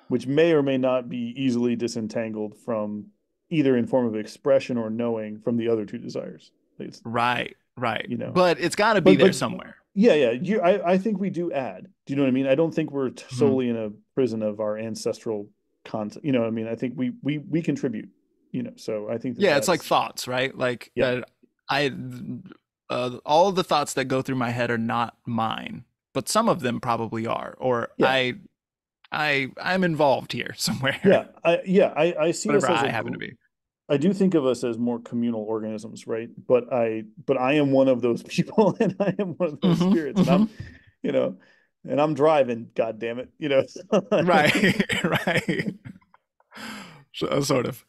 Which may or may not be easily disentangled from either in form of expression or knowing from the other two desires. It's Right, right. you know, But it's got to be but there somewhere. yeah, yeah. I think we do add. Do you know what I mean? I don't think we're Mhm. solely in a prison of our ancestral content. You know what I mean? I think we contribute. So I think that Yeah, it's like that's thoughts, right? Like yeah, I all of the thoughts that go through my head are not mine, but some of them probably are. Or yeah, I'm involved here somewhere, I see us whatever as I a happen to be. I do think of us as more communal organisms, right? But I am one of those people and I am one of those Hmm. spirits and Hmm. I'm, you know, and I'm driving, god damn it, you know. Right, right. So, sort of.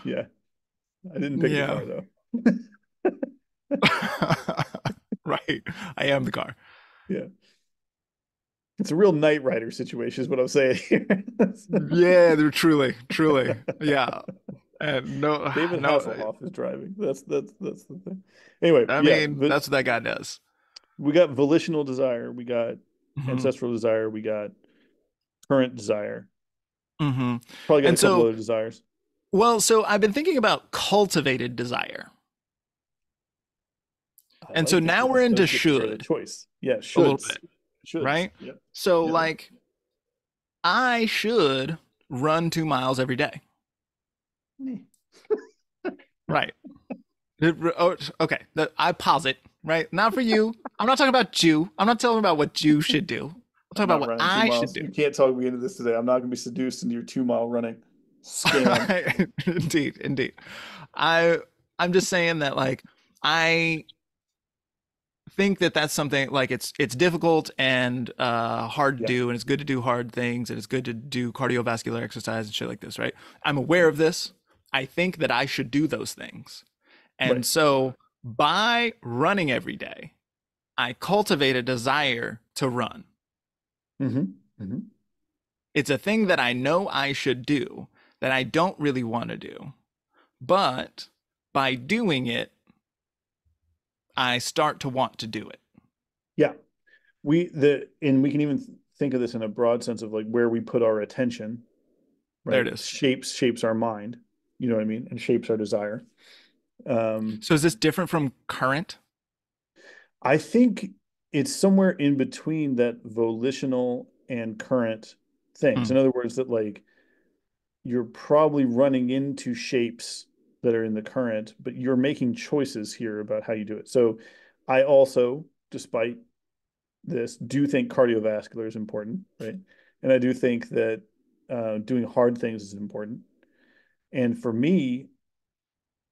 Yeah, I didn't pick the Yeah. car though. Right. I am the car. Yeah. It's a real Knight Rider situation is what I'm saying here. Yeah, they're truly, truly. Yeah. And no, David no, Hasselhoff is driving. That's the thing. Anyway, I yeah, mean, but that's what that guy does. we got volitional desire, we got Hmm. ancestral desire, we got current desire. Hmm. Probably got a And couple so, other desires. well, so I've been thinking about cultivated desire. I And so like it now because we're it into does give you the should choice. Yeah, a little shoulds. bit, Shoulds. right? Yep. So, Yep. like, I should run 2 miles every day. Right. Oh, okay. I posit, right? Not for you. I'm not talking about you. I'm not talking about what you should do. I'm talking I'm about not what running two I should miles. do. You can't talk me into this today. I'm not going to be seduced into your 2 mile running scam. Indeed, indeed. I I'm just saying that like I think that that's something like it's difficult and hard to Yeah. do, and it's good to do hard things, and it's good to do cardiovascular exercise and shit like this, right? I'm aware of this. I think that I should do those things. Right. And so by running every day, I cultivate a desire to run. Mm-hmm. Mm-hmm. It's a thing that I know I should do that I don't really want to do. But by doing it, I start to want to do it. Yeah. We can even think of this in a broad sense of like where we put our attention, There right? it is. Shapes our mind. You know what I mean? And shapes our desire. Um, So is this different from current? I think it's somewhere in between that volitional and current things. Hmm. In other words, that like you're probably running into shapes that are in the current, but you're making choices here about how you do it. So I also, despite this, do think cardiovascular is important, right? And I do think that doing hard things is important. And for me,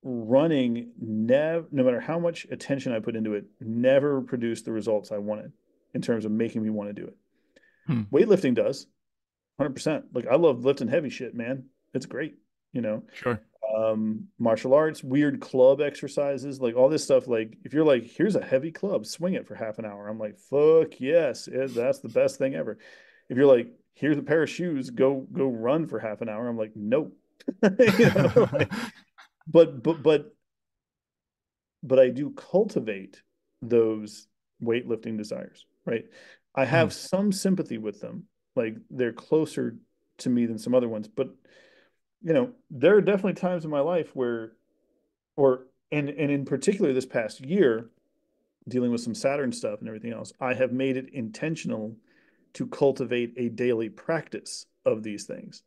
running never, no matter how much attention I put into it, never produced the results I wanted in terms of making me want to do it. Hmm. Weightlifting does 100%. Like I love lifting heavy shit, man. It's great, you know. Sure. Martial arts, weird club exercises, like all this stuff. Like if you're like, here's a heavy club, swing it for half an hour. I'm like, fuck yes, that's the best thing ever. If you're like, here's a pair of shoes, go run for half an hour. I'm like, nope. You know, like, but but but but I do cultivate those weightlifting desires, right? I Hmm. have some sympathy with them. Like they're closer to me than some other ones, but you know, there are definitely times in my life where or and in particular this past year dealing with some Saturn stuff and everything else, I have made it intentional to cultivate a daily practice of these things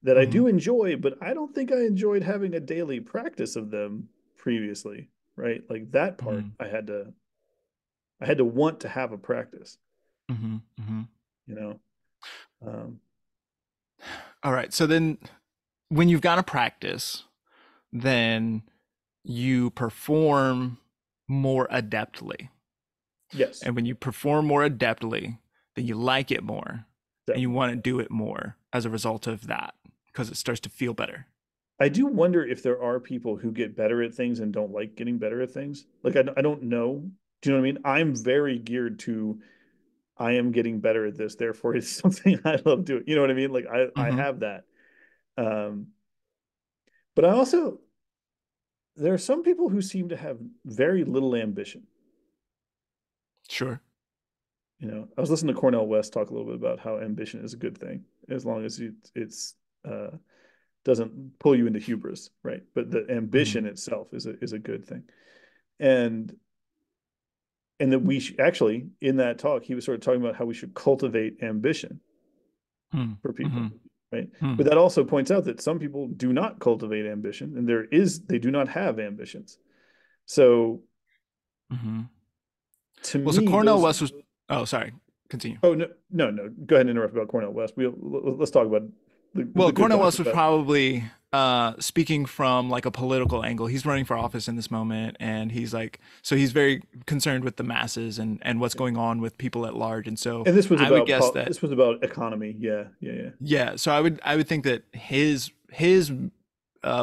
that I Hmm. do enjoy, but I don't think I enjoyed having a daily practice of them previously, right? Like that part Hmm. I had to want to have a practice, Hmm. Hmm. you know. Um, All right. So then when you've got to practice, then you perform more adeptly. yes, And when you perform more adeptly, then you like it more and you definitely. want to do it more as a result of that because it starts to feel better. I do wonder if there are people who get better at things and don't like getting better at things. Like I don't know. Do you know what I mean? I'm very geared to I am getting better at this, therefore it's something I love doing. You know what I mean? Like I Hmm. have that. Um, but I also there are some people who seem to have very little ambition. Sure. You know, I was listening to Cornell West talk a little bit about how ambition is a good thing as long as it's uh, doesn't pull you into hubris, right? But the Hmm. ambition itself is a good thing. And that we actually in that talk he was sort of talking about how we should cultivate ambition Hmm. for people, Hmm. right? Hmm. But that also points out that some people do not cultivate ambition, and they do not have ambitions. So Hmm. to Well, so me, Cornell those West was, oh, sorry. continue. Oh no, no, no. Go ahead and interrupt about Cornel West. Let's talk about Well, the good Cornel doctor West was stuff. probably speaking from like a political angle. He's running for office in this moment, and he's like, so he's very concerned with the masses and what's going on with people at large. And so And I would guess that, this was about economy. Yeah, yeah, yeah. yeah. So I would think that his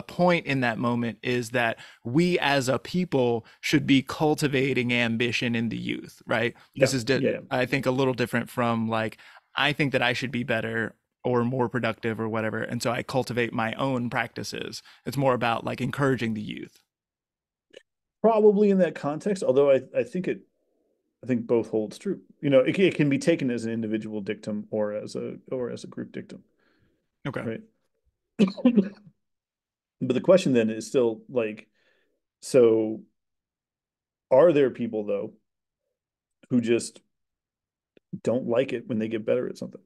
point in that moment is that we as a people should be cultivating ambition in the youth, right? Yeah, yeah. I think a little different from like, I think that I should be better or more productive or whatever. And so I cultivate my own practices. It's more about like encouraging the youth. Probably in that context, although I think both holds true. It can be taken as an individual dictum or as a group dictum, Okay. right? But the question then is still like, so are there people though who just don't like it when they get better at something?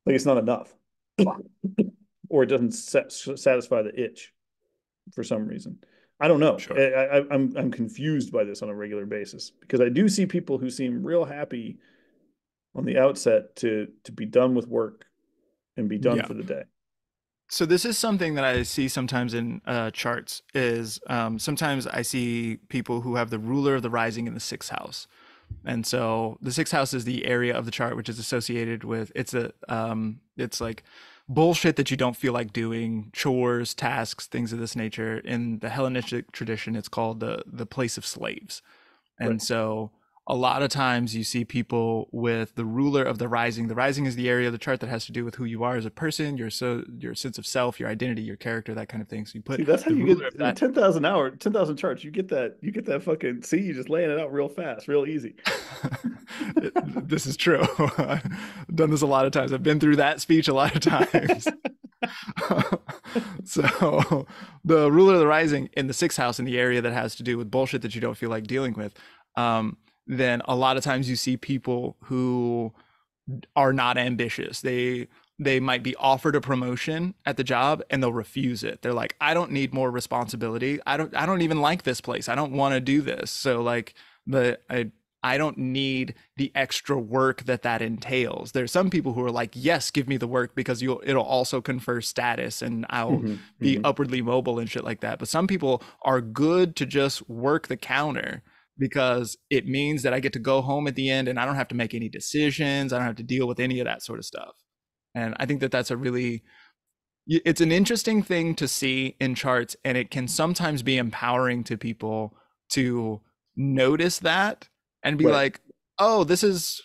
Like it's not enough, or it doesn't satisfy the itch for some reason. I don't know. Sure. I'm confused by this on a regular basis because I do see people who seem real happy on the outset to be done with work and be done Yeah. for the day. So this is something that I see sometimes in charts is sometimes I see people who have the ruler of the rising in the sixth house. And so the sixth house is the area of the chart which is associated with it's like bullshit that you don't feel like doing, chores, tasks, things of this nature. In the Hellenistic tradition, it's called the place of slaves. Right. And so a lot of times you see people with the ruler of the rising. The rising is the area of the chart that has to do with who you are as a person, your sense of self, your identity, your character, that kind of thing. So you put See, that's how the you ruler of get that. 10,000 charts. You get that fucking, see, you just laying it out real fast, real easy. This is true. I've done this a lot of times. I've been through that speech a lot of times. So the ruler of the rising in the sixth house, in the area that has to do with bullshit that you don't feel like dealing with, then a lot of times you see people who are not ambitious. They might be offered a promotion at the job and they'll refuse it. They're like, I don't need more responsibility. I don't even like this place. I don't want to do this. So like I don't need the extra work that entails. There's some people who are like, yes, give me the work because it'll also confer status and I'll be upwardly mobile and shit like that. But some people are good to just work the counter because it means that I get to go home at the end and I don't have to make any decisions. I don't have to deal with any of that sort of stuff. And I think that it's an interesting thing to see in charts, and it can sometimes be empowering to people to notice that and be Right. like, oh, this is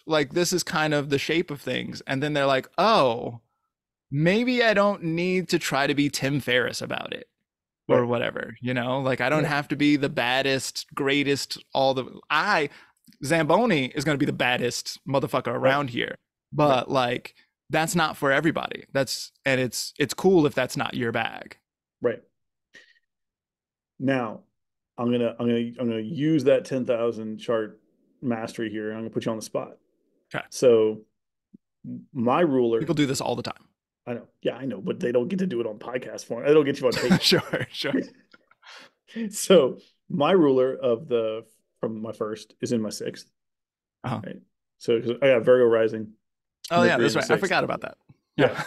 kind of the shape of things. And then they're like, oh, maybe I don't need to try to be Tim Ferriss about it or Right. whatever, like I don't Right. have to be the baddest, greatest, Zamboni is going to be the baddest motherfucker Right. around here. Right. But like, that's not for everybody. It's cool if that's not your bag. Right. Now, I'm gonna use that 10,000 chart mastery here. I'm gonna put you on the spot. Okay. So my ruler, People do this all the time. I know, yeah, I know, but they don't get to do it on podcast form. They don't get you on tape. Sure. So my ruler from my first is in my sixth. Uh-huh. Right. So 'cause I got Virgo rising. Oh yeah, Mercury that's in the right. I sixth. forgot about that. Yeah.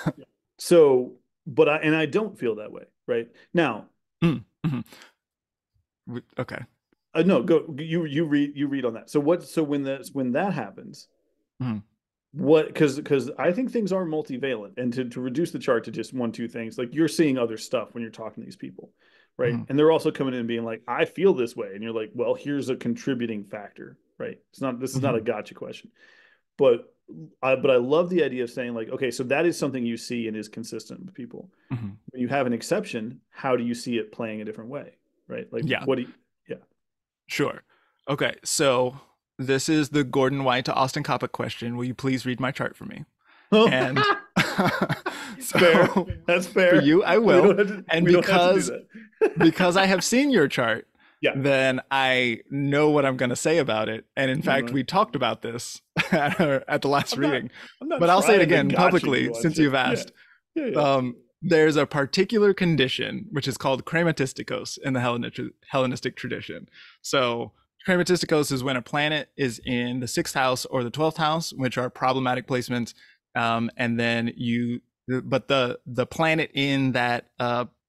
So, but I don't feel that way. Right now. Mm-hmm. Okay. No, go. You read on that. So when that happens, Mm-hmm. what because I think things are multivalent, and to reduce the chart to just one, two things, like you're seeing other stuff when you're talking to these people, right? Mm-hmm. And they're also coming in and being like, I feel this way, and you're like, well, here's a contributing factor, right? This is not a gotcha question, but I love the idea of saying like, okay, so that is something you see and is consistent with people. Mm-hmm. When you have an exception, how do you see it playing a different way, right? Like, Yeah. what do you? Yeah. Sure. Okay. So this is the Gordon White to Austin Coppock question. Will you please read my chart for me? And so fair. That's fair. For you, I will. And because because I have seen your chart, yeah, then I know what I'm going to say about it. And in fact, we talked about this at the last reading. But I'll say it again publicly since you've asked. Yeah. There's a particular condition which is called krematistikos in the Hellenistic tradition. So Crematisticos is when a planet is in the sixth house or the 12th house, which are problematic placements. And then but the planet in that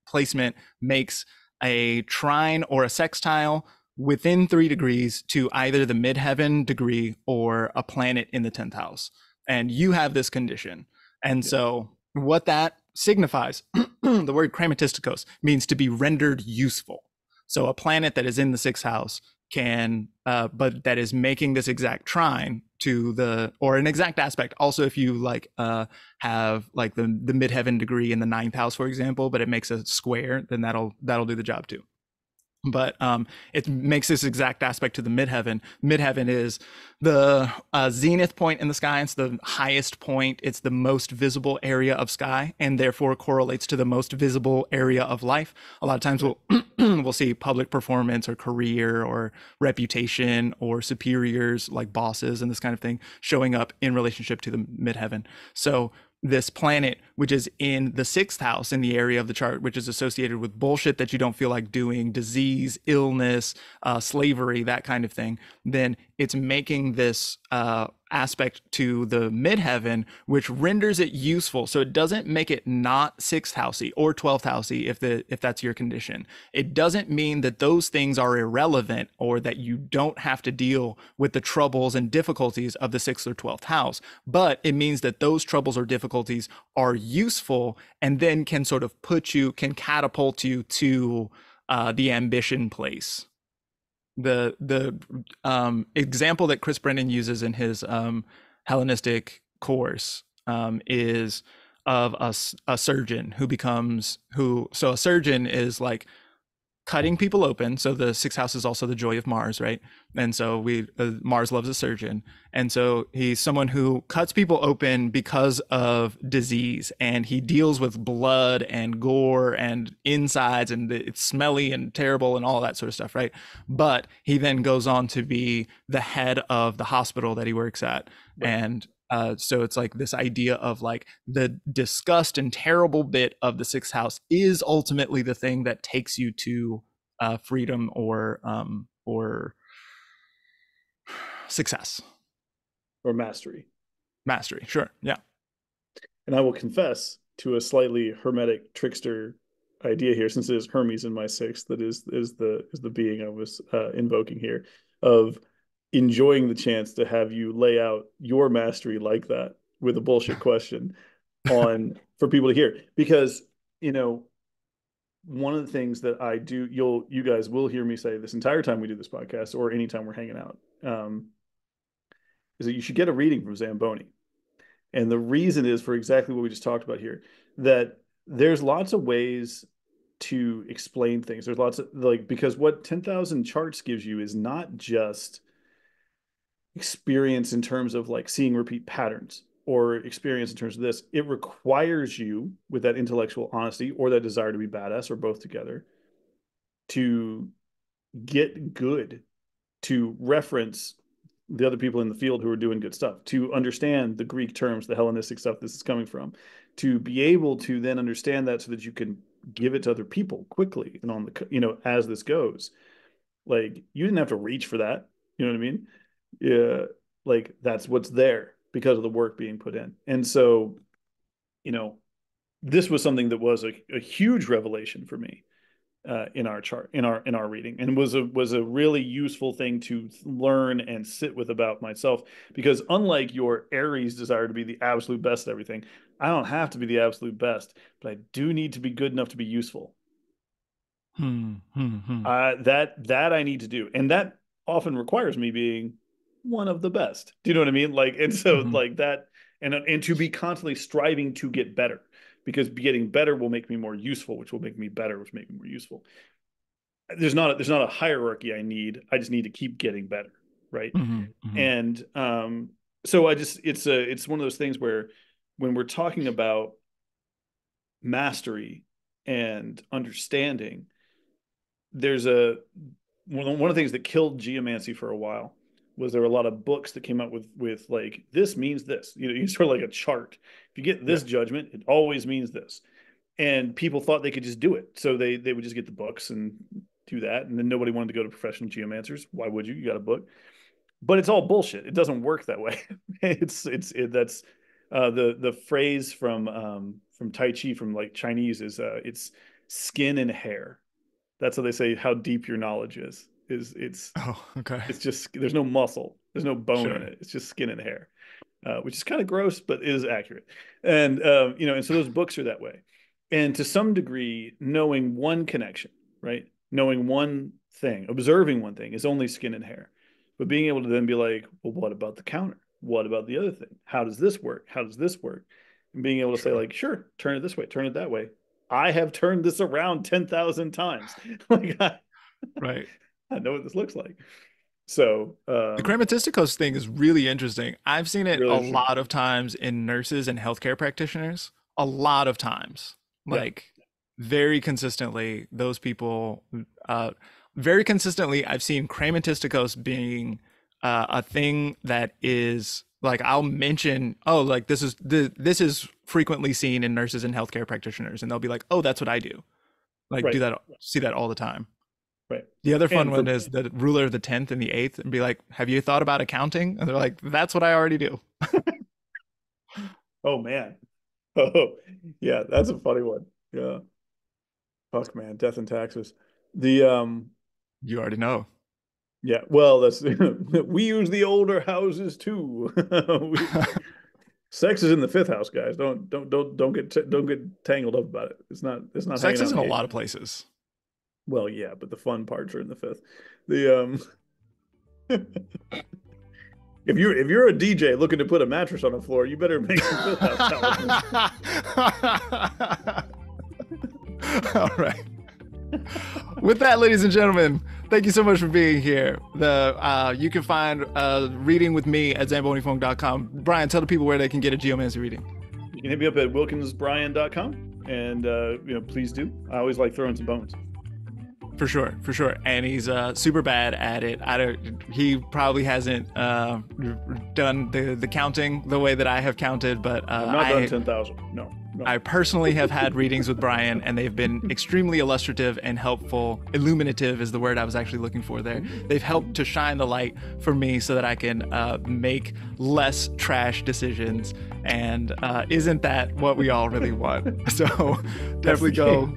placement makes a trine or a sextile within 3 degrees to either the midheaven degree or a planet in the 10th house. And you have this condition. And so what that signifies, the word crematisticos means to be rendered useful. So a planet that is in the sixth house can, but that is making this exact trine to the, or an exact aspect. Also, if you have like the midheaven degree in the ninth house, for example, but it makes a square, then that'll do the job too. But it makes this exact aspect to the midheaven. Midheaven is the zenith point in the sky. It's the highest point. It's the most visible area of sky, and therefore correlates to the most visible area of life. A lot of times we'll see public performance or career or reputation or superiors like bosses and this kind of thing showing up in relationship to the midheaven. So this planet, which is in the sixth house in the area of the chart, which is associated with bullshit that you don't feel like doing, disease, illness, slavery, that kind of thing, then it's making this aspect to the midheaven, which renders it useful. So it doesn't make it not sixth housey or 12th housey if that's your condition. It doesn't mean that those things are irrelevant or that you don't have to deal with the troubles and difficulties of the sixth or 12th house, but it means that those troubles or difficulties are useful and then can sort of can catapult you to the ambition place. The example that Chris Brennan uses in his Hellenistic course is of a surgeon so a surgeon is like cutting people open. So the sixth house is also the joy of Mars, right? And so Mars loves a surgeon. And so he's someone who cuts people open because of disease, and he deals with blood and gore and insides, and it's smelly and terrible and all that sort of stuff, right? But he then goes on to be the head of the hospital that he works at. Right. And so it's like this idea of like the disgust and terrible bit of the sixth house is ultimately the thing that takes you to freedom or success or mastery. Mastery, sure, yeah. And I will confess to a slightly hermetic trickster idea here, since it is Hermes in my sixth that is the being I was invoking here, of enjoying the chance to have you lay out your mastery like that with a bullshit question for people to hear. Because, one of the things that I do, you guys will hear me say this entire time we do this podcast or anytime we're hanging out, is that you should get a reading from Zamboni. And the reason is for exactly what we just talked about here, that there's lots of ways to explain things. There's lots of because what 10,000 charts gives you is not just experience in terms of like seeing repeat patterns or experience in terms of this. It requires you, with that intellectual honesty or that desire to be badass or both together, to get good, to reference the other people in the field who are doing good stuff, to understand the Greek terms, the Hellenistic stuff this is coming from, to be able to then understand that so that you can give it to other people quickly and on the, as this goes. Like, you didn't have to reach for that. You know what I mean? Yeah, like that's what's there because of the work being put in. And so, this was something that was a huge revelation for me in our chart, in our reading, and was a really useful thing to learn and sit with about myself. Because unlike your Aries desire to be the absolute best at everything, I don't have to be the absolute best, but I do need to be good enough to be useful. That I need to do, and that often requires me being one of the best. Do you know what I mean? Like, and so like that, and to be constantly striving to get better, because getting better will make me more useful, which will make me better, which will make me more useful. There's not a hierarchy I need. I just need to keep getting better, right? And so it's one of those things where when we're talking about mastery and understanding, there's one of the things that killed geomancy for a while was there were a lot of books that came out with like, this means this, you sort of like a chart. If you get this judgment, it always means this. And people thought they could just do it. So they would just get the books and, do that. And then nobody wanted to go to professional geomancers. Why would you? You got a book. But it's all bullshit. It doesn't work that way. That's the phrase from Tai Chi, from like Chinese, is it's skin and hair. That's how they say how deep your knowledge is. Oh, okay. It's just, there's no muscle, there's no bone Sure. in it. It's just skin and hair, which is kind of gross, but is accurate. And and so those books are that way. And to some degree, knowing one connection, right? Knowing one thing, observing one thing is only skin and hair. But being able to then be like, well, what about the counter? What about the other thing? How does this work? How does this work? And being able to say, like, sure, turn it this way, turn it that way. I have turned this around 10,000 times. Like, Right. I know what this looks like. So The grammatisticos thing is really interesting. I've seen it really a interesting. lot of times in nurses and healthcare practitioners. A lot of times. Yeah. Like very consistently, those people, very consistently, I've seen grammatisticos being a thing that is like, I'll mention, oh, like this is frequently seen in nurses and healthcare practitioners, and they'll be like, oh, that's what I do. Like Right. do that, see that all the time. Right. The other fun And one is the ruler of the 10th and the 8th, and be like, have you thought about accounting? And they're like, that's what I already do. oh man. Oh yeah, that's a funny one. Yeah. Fuck man, death and taxes. The You already know. yeah, well, that's we use the older houses too. Sex is in the fifth house, guys. Don't get tangled up about it. It's not Sex hanging is out in a the lot of eighth. places. Well, yeah, but the fun parts are in the fifth. The if you're a DJ looking to put a mattress on the floor, you better make some fifth house talismans. All right. With that, ladies and gentlemen, thank you so much for being here. You can find reading with me at zambonifong.com. Brian, tell the people where they can get a geomancy reading. You can hit me up at wilkinsbrian.com, and please do. I always like throwing some bones. For sure, for sure. And he's super bad at it. He probably hasn't done the counting the way that I have counted, but I've not done 10,000. No. I personally have had readings with Brian, and they've been extremely illustrative and helpful. Illuminative is the word I was actually looking for there. They've helped to shine the light for me so that I can make less trash decisions. And isn't that what we all really want? So definitely go.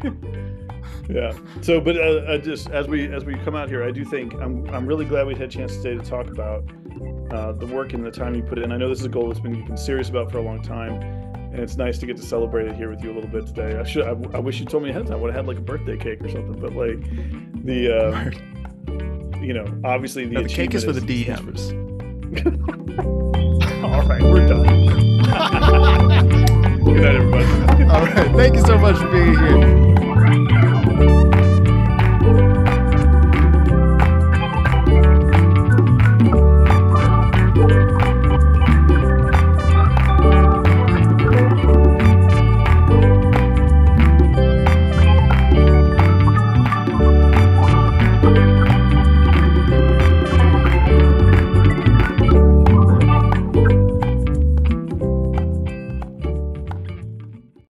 Yeah. So, but just as we come out here, I do think I'm really glad we had a chance today to talk about the work and the time you put in. I know this is a goal that's been you've been serious about for a long time, and it's nice to get to celebrate it here with you a little bit today. I wish you told me ahead of time. I would have had like a birthday cake or something. But like obviously the cake is for the DMs. All right, we're done. Good night, everybody. All right. Thank you so much for being here.